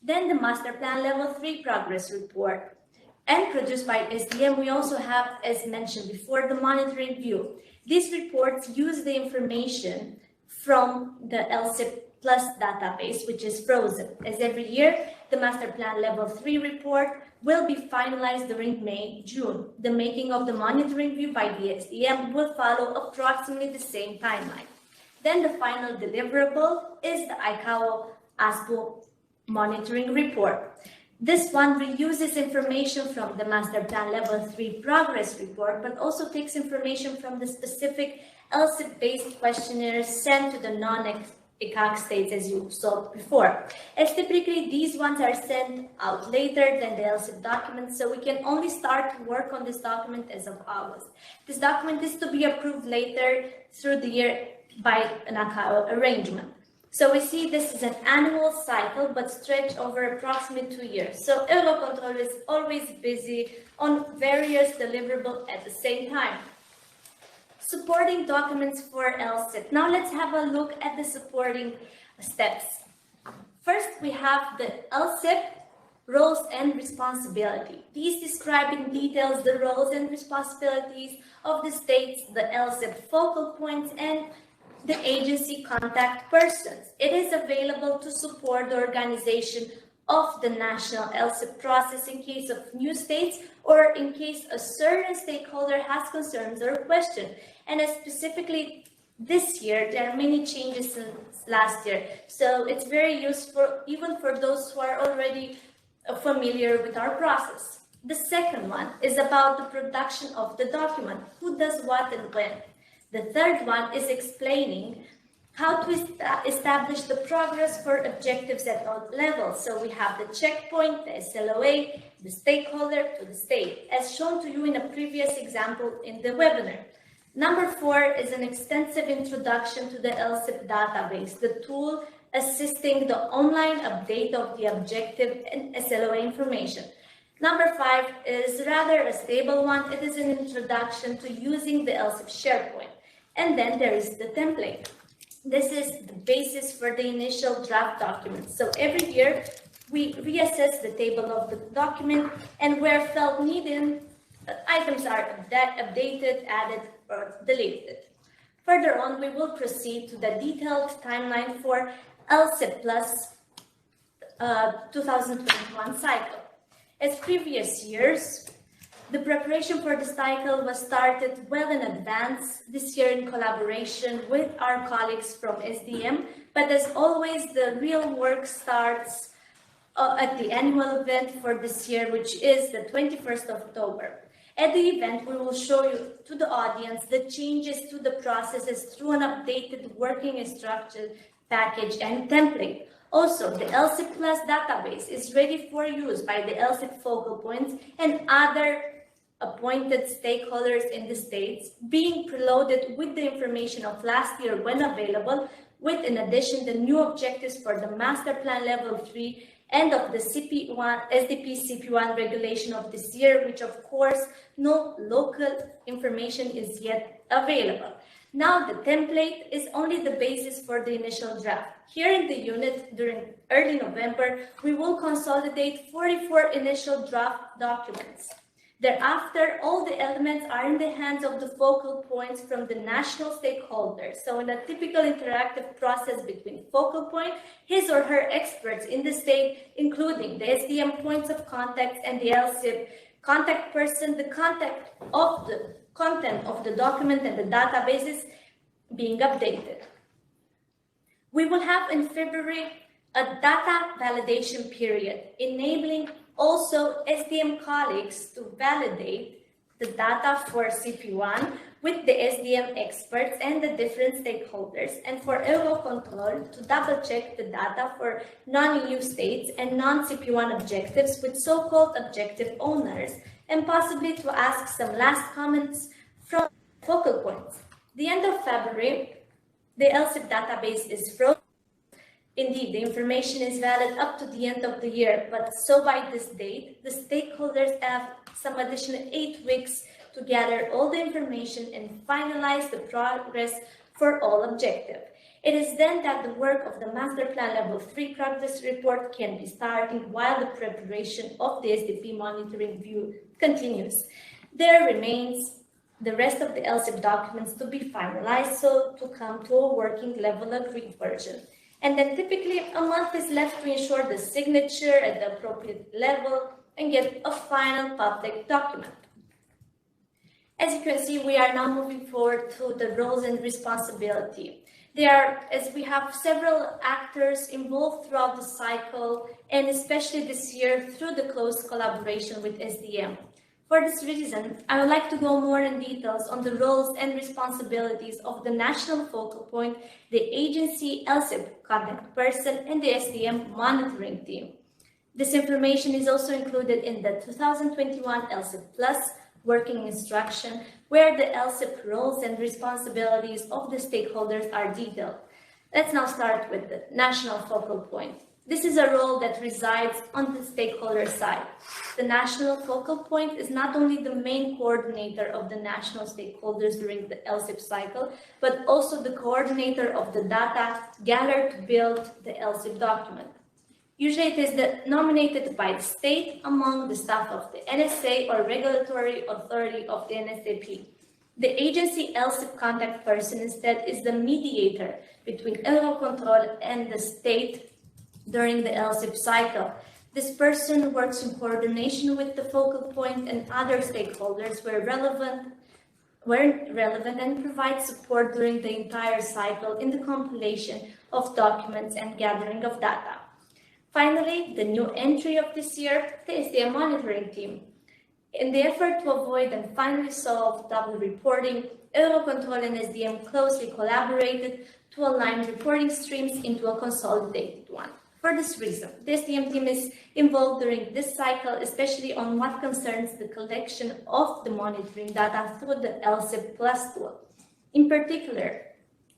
Then the Master Plan Level 3 progress report. And produced by SDM, we also have, as mentioned before, the monitoring view. These reports use the information from the LSSIP Plus database, which is frozen. As every year, the Master Plan Level 3 report will be finalized during May, June. The making of the monitoring view by the SDM will follow approximately the same timeline. Then the final deliverable is the ICAO ASPO monitoring report. This one reuses information from the Master Plan Level 3 progress report, but also takes information from the specific LSSIP-based questionnaires sent to the non-ECAC states, as you saw before. As typically, these ones are sent out later than the LSSIP documents, so we can only start to work on this document as of August. This document is to be approved later through the year by an ICAO arrangement. So we see this is an annual cycle, but stretched over approximately 2 years. So EUROCONTROL is always busy on various deliverables at the same time. Supporting documents for LSSIP. Now let's have a look at the supporting steps. First, we have the LSSIP roles and responsibility. These describe in details the roles and responsibilities of the states, the LSSIP focal points, and the agency contact persons. It is available to support the organization of the national LSSIP process in case of new states or in case a certain stakeholder has concerns or questions. And specifically this year, there are many changes since last year. So it's very useful even for those who are already familiar with our process. The second one is about the production of the document. Who does what and when? The third one is explaining how to establish the progress for objectives at all levels. So we have the checkpoint, the SLOA, the stakeholder to the state, as shown to you in a previous example in the webinar. Number 4 is an extensive introduction to the LSSIP database, the tool assisting the online update of the objective and SLOA information. Number 5 is rather a stable one. It is an introduction to using the LSSIP SharePoint. And then there is the template. This is the basis for the initial draft document. So every year we reassess the table of the document, and where felt needed, items are updated, added, or deleted. Further on, we will proceed to the detailed timeline for LSSIP Plus 2021 cycle. As previous years, the preparation for the cycle was started well in advance this year in collaboration with our colleagues from SDM, but as always, the real work starts at the annual event for this year, which is the 21st of October. At the event, we will show you to the audience the changes to the processes through an updated working instruction package and template. Also, the LSSIP Plus database is ready for use by the LSSIP focal points and other appointed stakeholders in the states, being preloaded with the information of last year when available, with in addition the new objectives for the Master Plan Level 3 and of the SDP CP1 regulation of this year, which of course no local information is yet available. Now the template is only the basis for the initial draft. Here in the unit during early November, we will consolidate 44 initial draft documents. Thereafter, all the elements are in the hands of the focal points from the national stakeholders. So in a typical interactive process between focal point, his or her experts in the state, including the SDM points of contact and the LSSIP contact person, the content of the document and the databases being updated. We will have in February a data validation period, enabling also SDM colleagues to validate the data for CP1 with the SDM experts and the different stakeholders, and for EUROCONTROL to double-check the data for non-EU states and non-CP1 objectives with so-called objective owners, and possibly to ask some last comments from focal points. The end of February, the LSSIP database is frozen. Indeed, the information is valid up to the end of the year, but so by this date, the stakeholders have some additional 8 weeks to gather all the information and finalize the progress for all objectives. It is then that the work of the Master Plan Level 3 progress report can be starting while the preparation of the SDP monitoring view continues. There remains the rest of the LSSIP documents to be finalized, so to come to a working level agreed version. And then typically a month is left to ensure the signature at the appropriate level and get a final public document. As you can see, we are now moving forward to the roles and responsibility. As we have several actors involved throughout the cycle, and especially this year through the close collaboration with SDM. For this reason, I would like to go more in details on the roles and responsibilities of the national focal point, the agency LSSIP contact person, and the SDM monitoring team. This information is also included in the 2021 LSSIP Plus working instruction, where the LSSIP roles and responsibilities of the stakeholders are detailed. Let's now start with the national focal point. This is a role that resides on the stakeholder side. The national focal point is not only the main coordinator of the national stakeholders during the LSSIP cycle, but also the coordinator of the data gathered to build the LSSIP document. Usually it is nominated by the state among the staff of the NSA or regulatory authority of the NSAP. The agency LSSIP contact person instead is the mediator between EUROCONTROL and the state during the LSSIP cycle. This person works in coordination with the focal point and other stakeholders where relevant and provides support during the entire cycle in the compilation of documents and gathering of data. Finally, the new entry of this year is the monitoring team. In the effort to avoid and finally solve double reporting, EUROCONTROL and SDM closely collaborated to align reporting streams into a consolidated one. For this reason, the SDM team is involved during this cycle, especially on what concerns the collection of the monitoring data through the LSSIP Plus tool. In particular,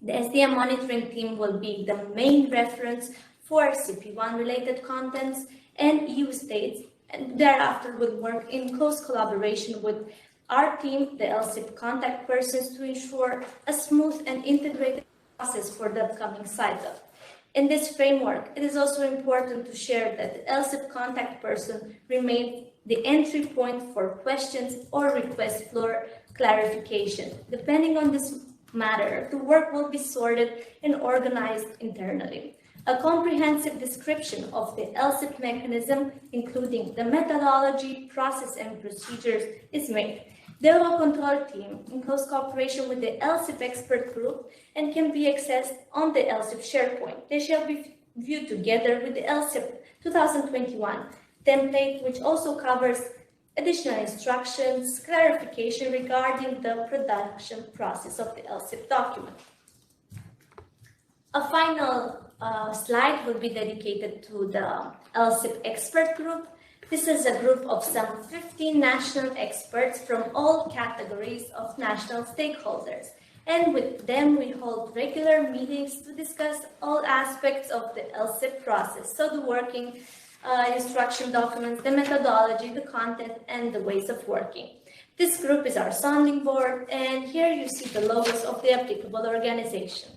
The SDM monitoring team will be the main reference for CP1 related contents and EU states, and thereafter will work in close collaboration with our team, the LSIP contact persons, to ensure a smooth and integrated process for the upcoming cycle. In this framework, it is also important to share that the LSIP contact person remains the entry point for questions or requests for clarification. Depending on this matter, the work will be sorted and organized internally. A comprehensive description of the LSIP mechanism, including the methodology, process, and procedures, is made. The EUROCONTROL team, in close cooperation with the LSIP expert group, and can be accessed on the LSIP SharePoint. They shall be viewed together with the LSIP 2021 template, which also covers additional instructions, clarification regarding the production process of the LSIP document. A final slide will be dedicated to the LSIP expert group. This is a group of some 15 national experts from all categories of national stakeholders. And with them, we hold regular meetings to discuss all aspects of the LSIP process. So the working instruction documents, the methodology, the content, and the ways of working. This group is our sounding board, and here you see the logos of the applicable organization.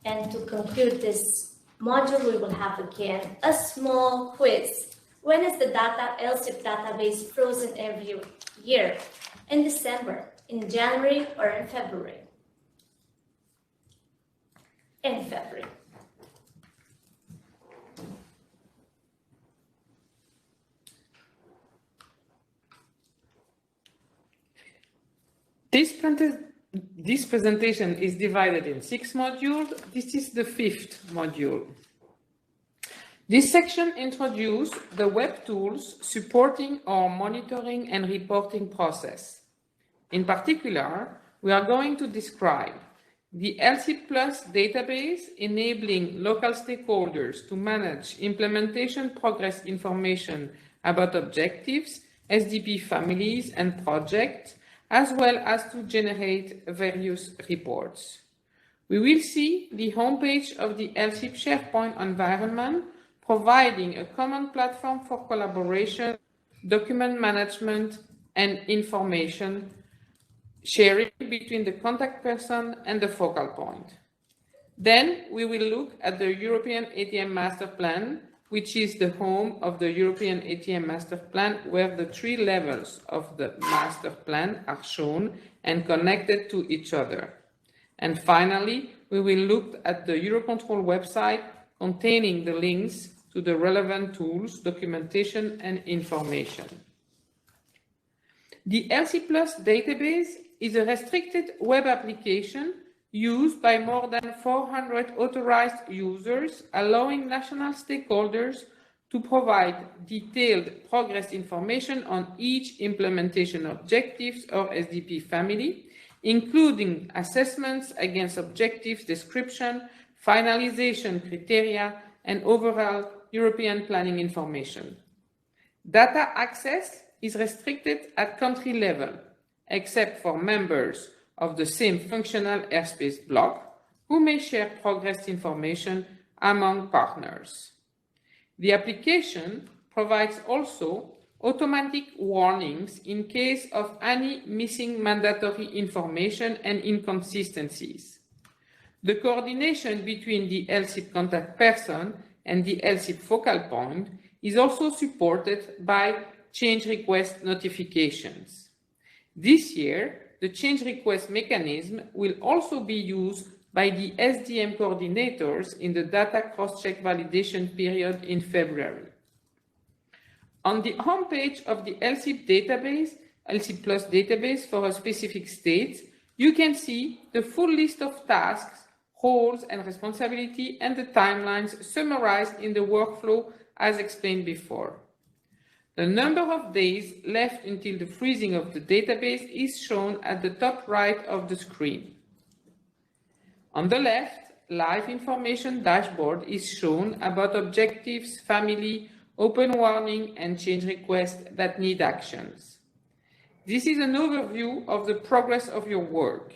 And to conclude this module, we will have again a small quiz. When is the LSIP database frozen every year? In December, in January, or in February? In February. This presentation is divided in 6 modules. This is the 5th module. This section introduces the web tools supporting our monitoring and reporting process. In particular, we are going to describe the LSIP Plus database enabling local stakeholders to manage implementation progress information about objectives, SDP families, and projects, as well as to generate various reports. We will see the homepage of the LSIP SharePoint environment, providing a common platform for collaboration, document management, and information sharing between the contact person and the focal point. Then we will look at the European ATM Master Plan, which is the home of the European ATM Master Plan, where the 3 levels of the Master Plan are shown and connected to each other. And finally, we will look at the EUROCONTROL website containing the links to the relevant tools, documentation, and information. The LSIP Plus database is a restricted web application used by more than 400 authorized users, allowing national stakeholders to provide detailed progress information on each implementation objectives or SDP family, including assessments against objectives description, finalization criteria, and overall European planning information. Data access is restricted at country level, except for members of the same functional airspace block, who may share progress information among partners. The application provides also automatic warnings in case of any missing mandatory information and inconsistencies. The coordination between the LSIP contact person and the LSIP focal point is also supported by change request notifications. This year, the change request mechanism will also be used by the SDM coordinators in the data cross-check validation period in February. On the homepage of the LSIP database, LSIP Plus database for a specific state, you can see the full list of tasks, roles and responsibility, and the timelines summarized in the workflow as explained before. The number of days left until the freezing of the database is shown at the top right of the screen. On the left, live information dashboard is shown about objectives, family, open warning, and change requests that need actions. This is an overview of the progress of your work.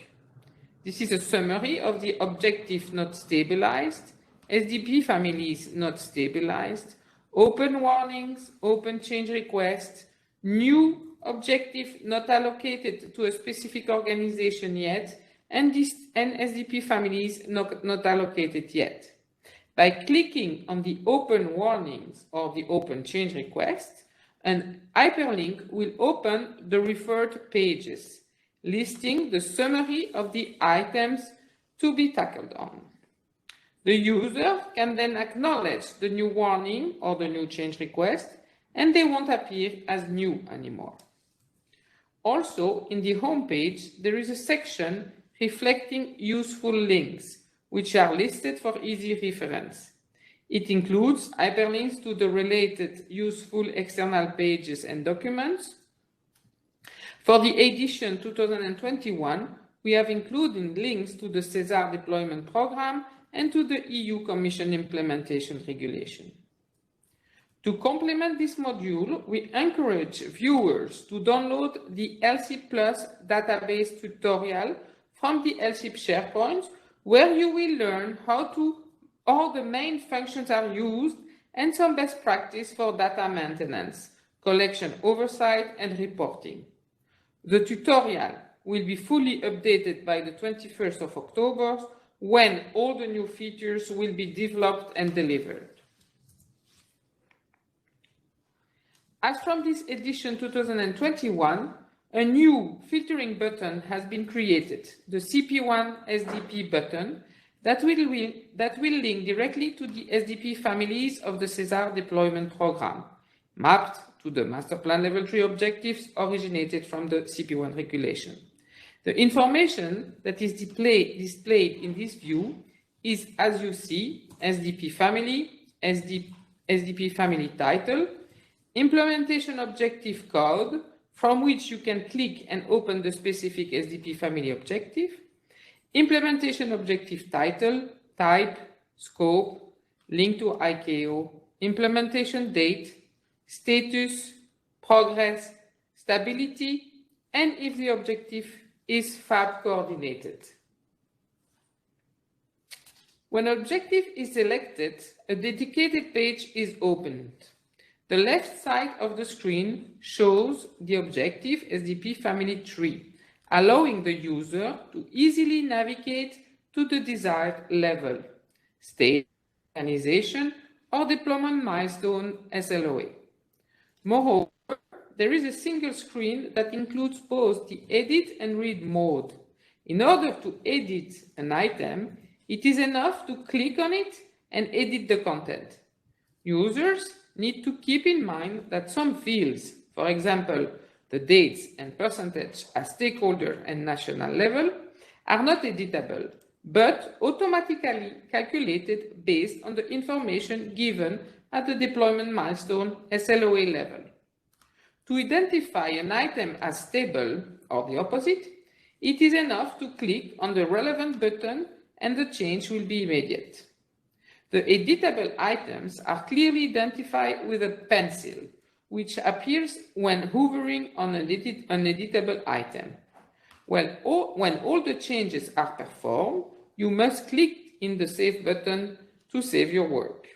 This is a summary of the objective not stabilized, SDP families not stabilized, open warnings, open change requests, new objective not allocated to a specific organization yet, and SDP families not allocated yet. By clicking on the open warnings or the open change requests, an hyperlink will open the referred pages, listing the summary of the items to be tackled on. The user can then acknowledge the new warning or the new change request, and they won't appear as new anymore. Also, in the home page, there is a section reflecting useful links, which are listed for easy reference. It includes hyperlinks to the related useful external pages and documents. For the edition 2021, we have included links to the CESAR deployment program and to the EU Commission implementation regulation. To complement this module, we encourage viewers to download the LSSIP Plus database tutorial from the LSSIP SharePoint, where you will learn how all the main functions are used and some best practice for data maintenance, collection oversight, and reporting. The tutorial will be fully updated by the 21st of October, when all the new features will be developed and delivered. As from this edition 2021, a new filtering button has been created, the CP1 SDP button, that will link directly to the SDP families of the CESAR deployment program, mapped to the Master Plan Level 3 objectives originated from the CP1 regulation. The information that is displayed in this view is, as you see, SDP family, SDP family title, implementation objective code, from which you can click and open the specific SDP family objective, implementation objective title, type, scope, link to ICAO, implementation date, status, progress, stability, and if the objective is FAB coordinated. When objective is selected, a dedicated page is opened. The left side of the screen shows the objective SDP family tree, allowing the user to easily navigate to the desired level, state, organization, or deployment milestone SLOA. Moreover, there is a single screen that includes both the edit and read mode. In order to edit an item, it is enough to click on it and edit the content. Users need to keep in mind that some fields, for example, the dates and percentage at stakeholder and national level, are not editable, but automatically calculated based on the information given at the deployment milestone SLOA level. To identify an item as stable, or the opposite, it is enough to click on the relevant button and the change will be immediate. The editable items are clearly identified with a pencil, which appears when hovering on an editable item. When all the changes are performed, you must click in the Save button to save your work.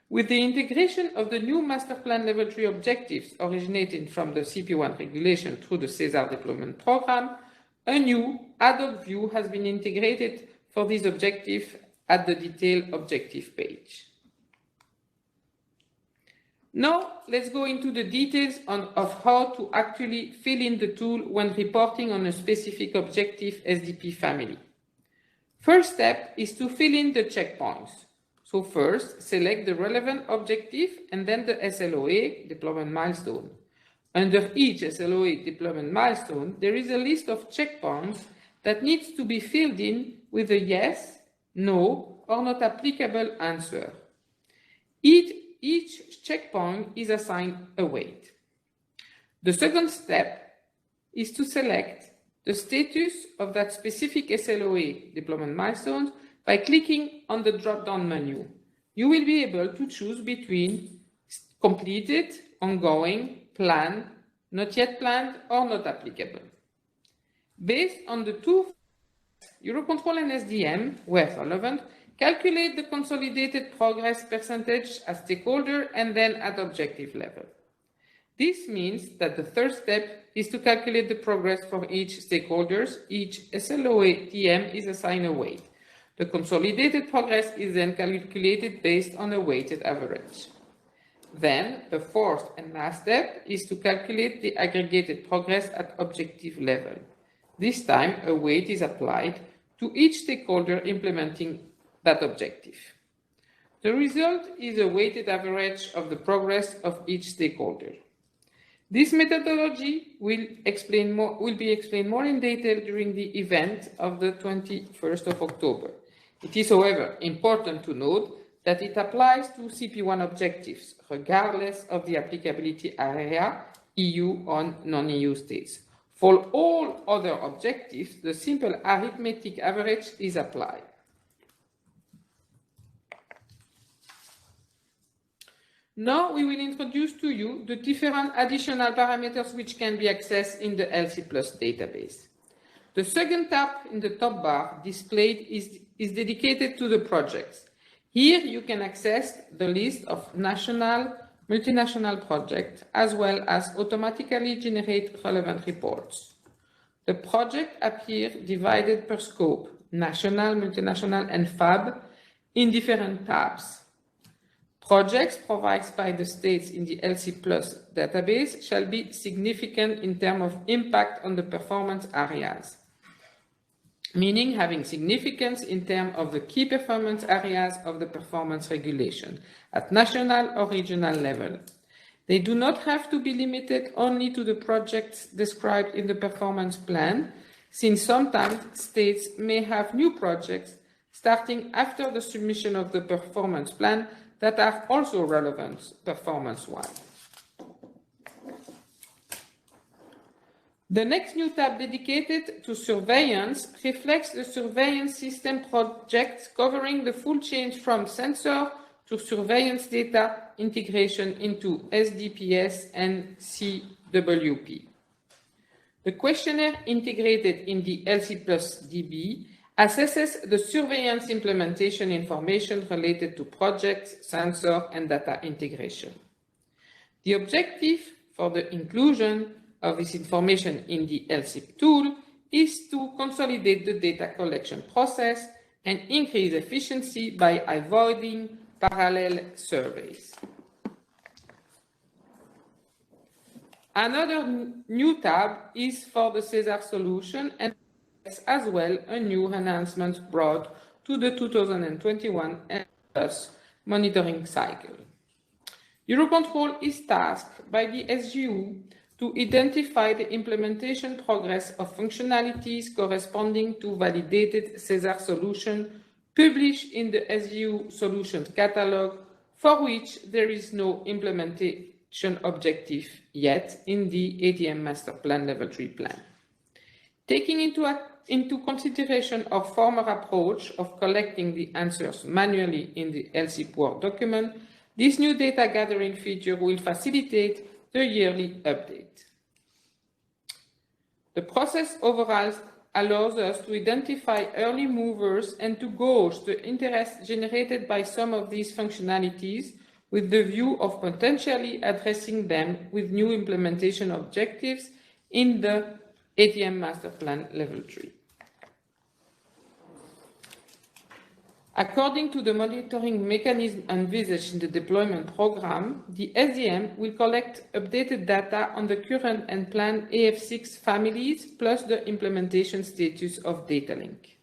With the integration of the new Master Plan Level 3 objectives originating from the CP1 regulation through the CESAR deployment program, a new ad hoc view has been integrated for these objectives at the detailed objective page. Now, let's go into the details of how to actually fill in the tool when reporting on a specific objective SDP family. First step is to fill in the checkpoints. So first, select the relevant objective and then the SLOA deployment milestone. Under each SLOA deployment milestone, there is a list of checkpoints that needs to be filled in with a yes, no, or not applicable answer. Each checkpoint is assigned a weight. The second step is to select the status of that specific SLOA deployment milestone by clicking on the drop-down menu. You will be able to choose between completed, ongoing, planned, not yet planned, or not applicable. Based on the two EUROCONTROL and SDM, where relevant, calculate the consolidated progress percentage at stakeholder and then at objective level. This means that the third step is to calculate the progress for each stakeholders. Each SLOA TM is assigned a weight. The consolidated progress is then calculated based on a weighted average. Then, the fourth and last step is to calculate the aggregated progress at objective level. This time, a weight is applied to each stakeholder implementing that objective. The result is a weighted average of the progress of each stakeholder. This methodology will be explained more in detail during the event of the 21st of October. It is, however, important to note that it applies to CP1 objectives, regardless of the applicability area, EU or non-EU states. For all other objectives, the simple arithmetic average is applied. Now we will introduce to you the different additional parameters which can be accessed in the LSSIP Plus database. The second tab in the top bar displayed is dedicated to the projects. Here you can access the list of national, multinational projects, as well as automatically generate relevant reports. The project appears divided per scope, national, multinational, and FAB, in different tabs. Projects provided by the states in the LSSIP Plus database shall be significant in terms of impact on the performance areas, meaning having significance in terms of the key performance areas of the performance regulation at national or regional level. They do not have to be limited only to the projects described in the performance plan, since sometimes states may have new projects starting after the submission of the performance plan that are also relevant performance-wise. The next new tab dedicated to surveillance reflects the surveillance system projects covering the full change from sensor to surveillance data integration into SDPS and CWP. The questionnaire integrated in the LSSIP Plus DB assesses the surveillance implementation information related to projects, sensor, and data integration. The objective for the inclusion of this information in the LSSIP tool is to consolidate the data collection process and increase efficiency by avoiding parallel surveys. Another new tab is for the CESAR solution and as well a new enhancement brought to the 2021 plus monitoring cycle. EUROCONTROL is tasked by the SGU to identify the implementation progress of functionalities corresponding to validated CESAR solution published in the SGU Solutions Catalog, for which there is no implementation objective yet in the ATM Master Plan Level 3 plan. Taking into consideration our former approach of collecting the answers manually in the LSSIP Word document, this new data gathering feature will facilitate the yearly update. The process overall allows us to identify early movers and to gauge the interest generated by some of these functionalities with the view of potentially addressing them with new implementation objectives in the ATM Master Plan Level 3. According to the monitoring mechanism envisaged in the deployment program, the SDM will collect updated data on the current and planned AF6 families plus the implementation status of data link.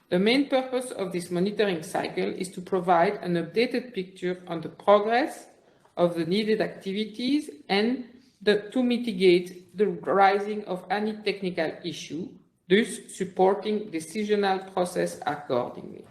The main purpose of this monitoring cycle is to provide an updated picture on the progress of the needed activities and to mitigate the rising of any technical issue, thus supporting decisional process accordingly.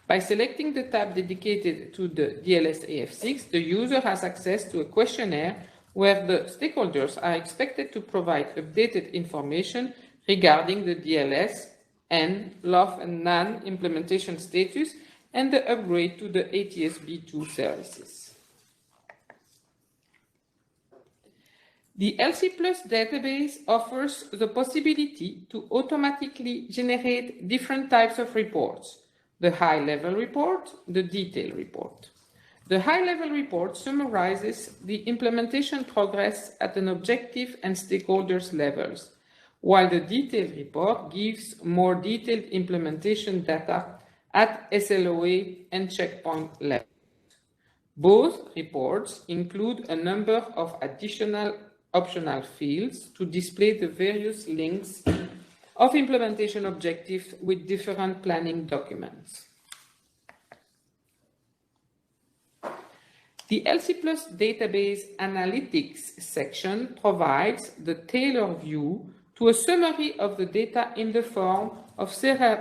By selecting the tab dedicated to the DLS AF6, the user has access to a questionnaire where the stakeholders are expected to provide updated information regarding the DLS and LOF and NAN implementation status and the upgrade to the ATS B2 services. The LC Plus database offers the possibility to automatically generate different types of reports: the high-level report, the detailed report. The high-level report summarizes the implementation progress at an objective and stakeholders levels, while the detailed report gives more detailed implementation data at SLOA and checkpoint level. Both reports include a number of additional optional fields to display the various links of implementation objectives with different planning documents. The LC Plus database analytics section provides the tailored view to a summary of the data in the form of several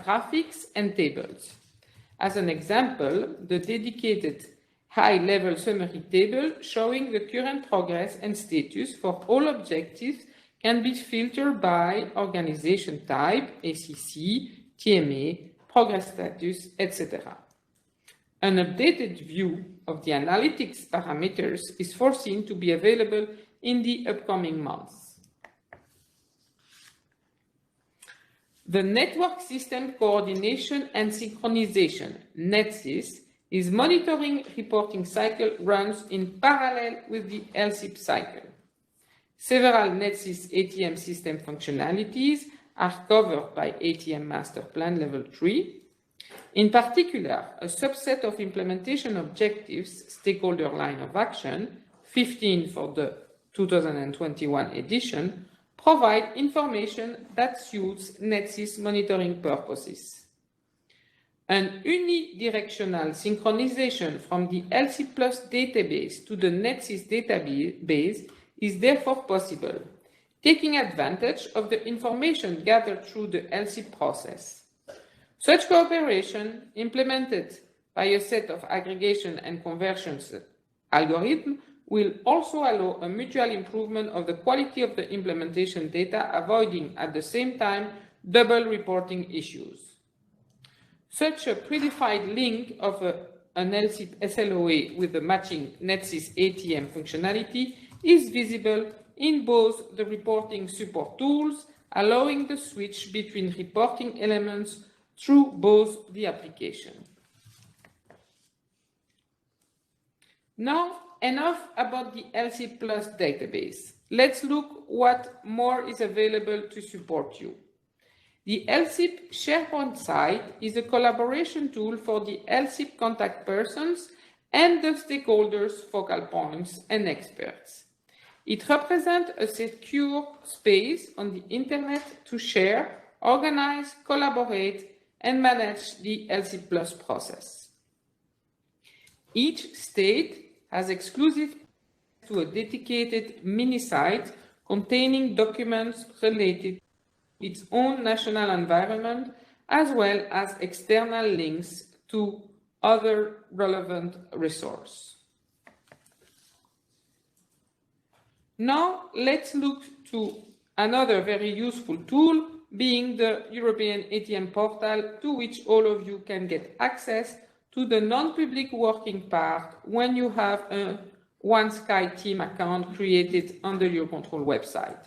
graphics and tables. As an example, the dedicated high-level summary table showing the current progress and status for all objectives can be filtered by organization type, ACC, TMA, progress status, etc. An updated view of the analytics parameters is foreseen to be available in the upcoming months. The Network System Coordination and Synchronization, NETSYS, is monitoring reporting cycle runs in parallel with the LSIP cycle. Several NETSYS ATM system functionalities are covered by ATM Master Plan Level 3. In particular, a subset of implementation objectives, stakeholder line of action, 15 for the 2021 edition, provide information that suits NETSYS monitoring purposes. An unidirectional synchronization from the LC Plus database to the NETSYS database is therefore possible, taking advantage of the information gathered through the LC process. Such cooperation, implemented by a set of aggregation and conversions algorithms, will also allow a mutual improvement of the quality of the implementation data, avoiding at the same time double reporting issues. Such a predefined link of an LSIP SLOA with the matching NETSYS ATM functionality is visible in both the reporting support tools, allowing the switch between reporting elements through both the application. Now, enough about the LC Plus database. Let's look what more is available to support you. The LSIP SharePoint site is a collaboration tool for the LSIP contact persons and the stakeholders, focal points, and experts. It represents a secure space on the internet to share, organize, collaborate, and manage the LSIP Plus process. Each state has exclusive access to a dedicated mini site containing documents related to its own national environment, as well as external links to other relevant resources. Now let's look to another very useful tool, being the European ATM portal, to which all of you can get access to the non-public working part when you have a OneSky team account created on the EUROCONTROL website.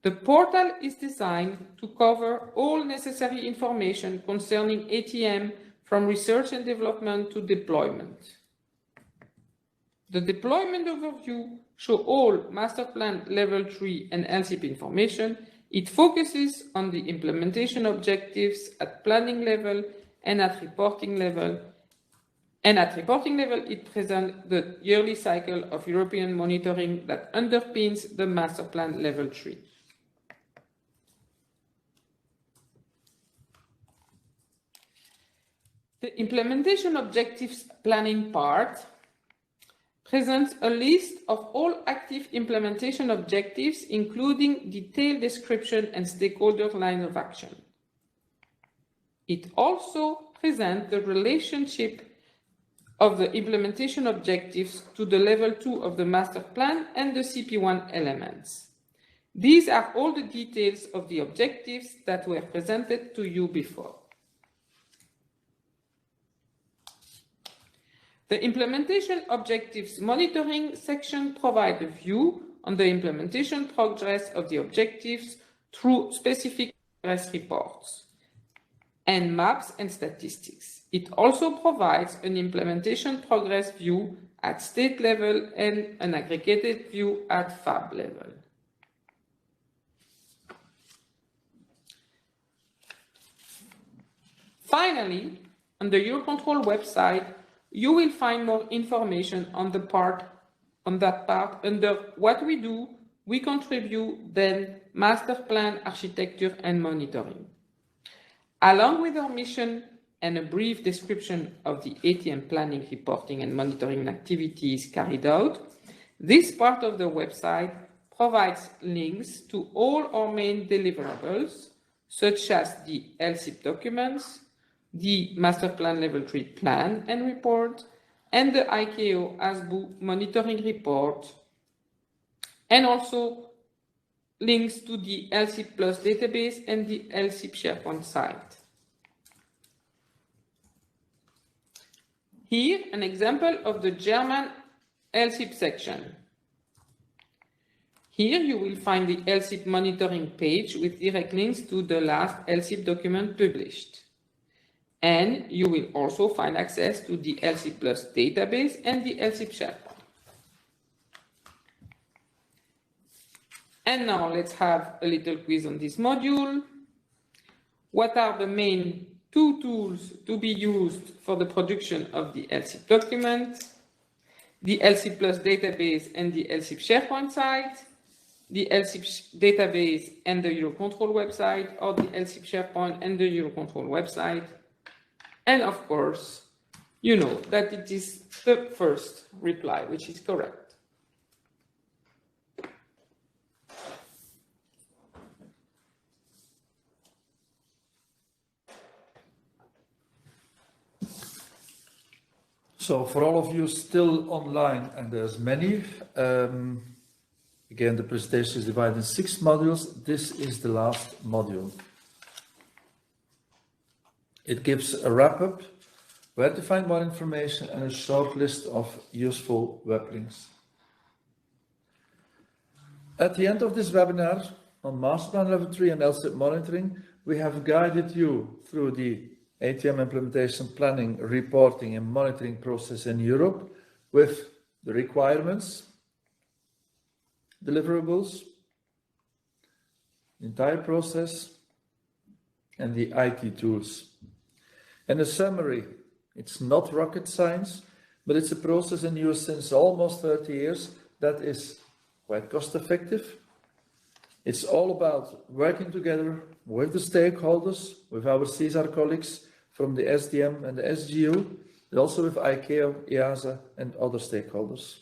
The portal is designed to cover all necessary information concerning ATM, from research and development to deployment. The deployment overview shows all Master Plan Level 3 and LSIP information. It focuses on the implementation objectives at planning level and at reporting level. And at reporting level, it presents the yearly cycle of European monitoring that underpins the Master Plan Level 3. The implementation objectives planning part presents a list of all active implementation objectives, including detailed description and stakeholder line of action. It also presents the relationship of the implementation objectives to the level 2 of the master plan and the CP1 elements. These are all the details of the objectives that were presented to you before. The implementation objectives monitoring section provides a view on the implementation progress of the objectives through specific progress reports and maps and statistics. It also provides an implementation progress view at state level and an aggregated view at FAB level. Finally, on the EUROCONTROL website, you will find more information on that part under what we do, we contribute, then master plan architecture and monitoring. Along with our mission and a brief description of the ATM planning, reporting and monitoring activities carried out, this part of the website provides links to all our main deliverables, such as the LSIP documents, the Master Plan Level 3 plan and report, and the ICAO ASBU monitoring report, and also links to the LSIP Plus database and the LSIP SharePoint site. Here, an example of the German LSIP section. Here you will find the LSIP monitoring page with direct links to the last LSIP document published. And you will also find access to the LSIP Plus database and the LSIP SharePoint. And now let's have a little quiz on this module. What are the main two tools to be used for the production of the LSIP document? The LSIP Plus database and the LSIP SharePoint site, the LSIP database and the EUROCONTROL website, or the LSIP SharePoint and the EUROCONTROL website. And of course, you know that it is the first reply, which is correct. So for all of you still online, and there's many, again, the presentation is divided in 6 modules. This is the last module. It gives a wrap-up, where to find more information, and a short list of useful web links. At the end of this webinar on Master Plan Level 3 and LSIP monitoring, we have guided you through the ATM implementation planning, reporting and monitoring process in Europe with the requirements, deliverables, the entire process, and the IT tools. In a summary, it's not rocket science, but it's a process in use since almost 30 years that is quite cost effective. It's all about working together with the stakeholders, with our CSR colleagues from the SDM and the SGU, but also with ICAO, EASA and other stakeholders.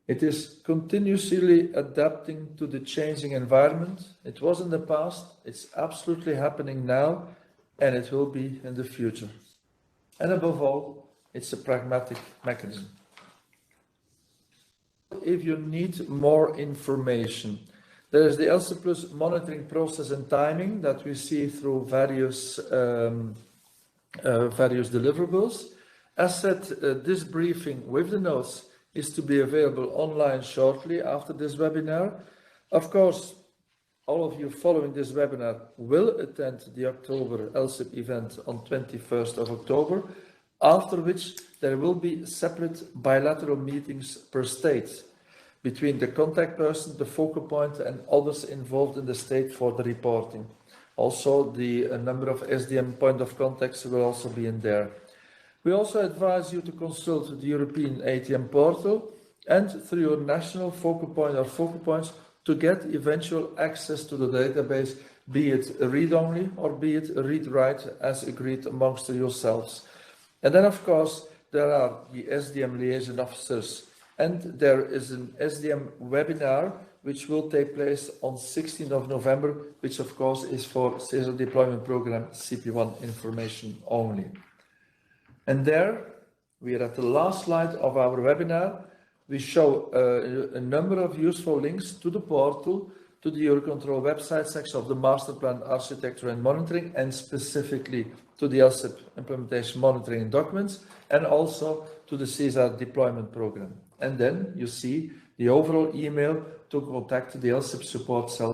It is continuously adapting to the changing environment. It was in the past, it's absolutely happening now, and it will be in the future. And above all, it's a pragmatic mechanism. If you need more information, there is the LSIP Plus monitoring process and timing that we see through various deliverables. As said, this briefing with the notes is to be available online shortly after this webinar. Of course, all of you following this webinar will attend the October LSIP event on 21st of October, after which there will be separate bilateral meetings per state between the contact person, the focal point and others involved in the state for the reporting. Also, the number of SDM point of contacts will also be in there. We also advise you to consult the European ATM portal and through your national focal point or focal points to get eventual access to the database, be it read-only or be it read-write as agreed amongst yourselves. And then, of course, there are the SDM liaison officers, and there is an SDM webinar which will take place on 16th of November, which of course is for CSR Deployment Program CP1 information only. And there, we are at the last slide of our webinar. We show a number of useful links to the portal, to the EUROCONTROL website section of the Master Plan Architecture and Monitoring, and specifically to the LSIP Implementation Monitoring and Documents, and also to the CSR Deployment Program. And then you see the overall email to contact the LSSIP support cell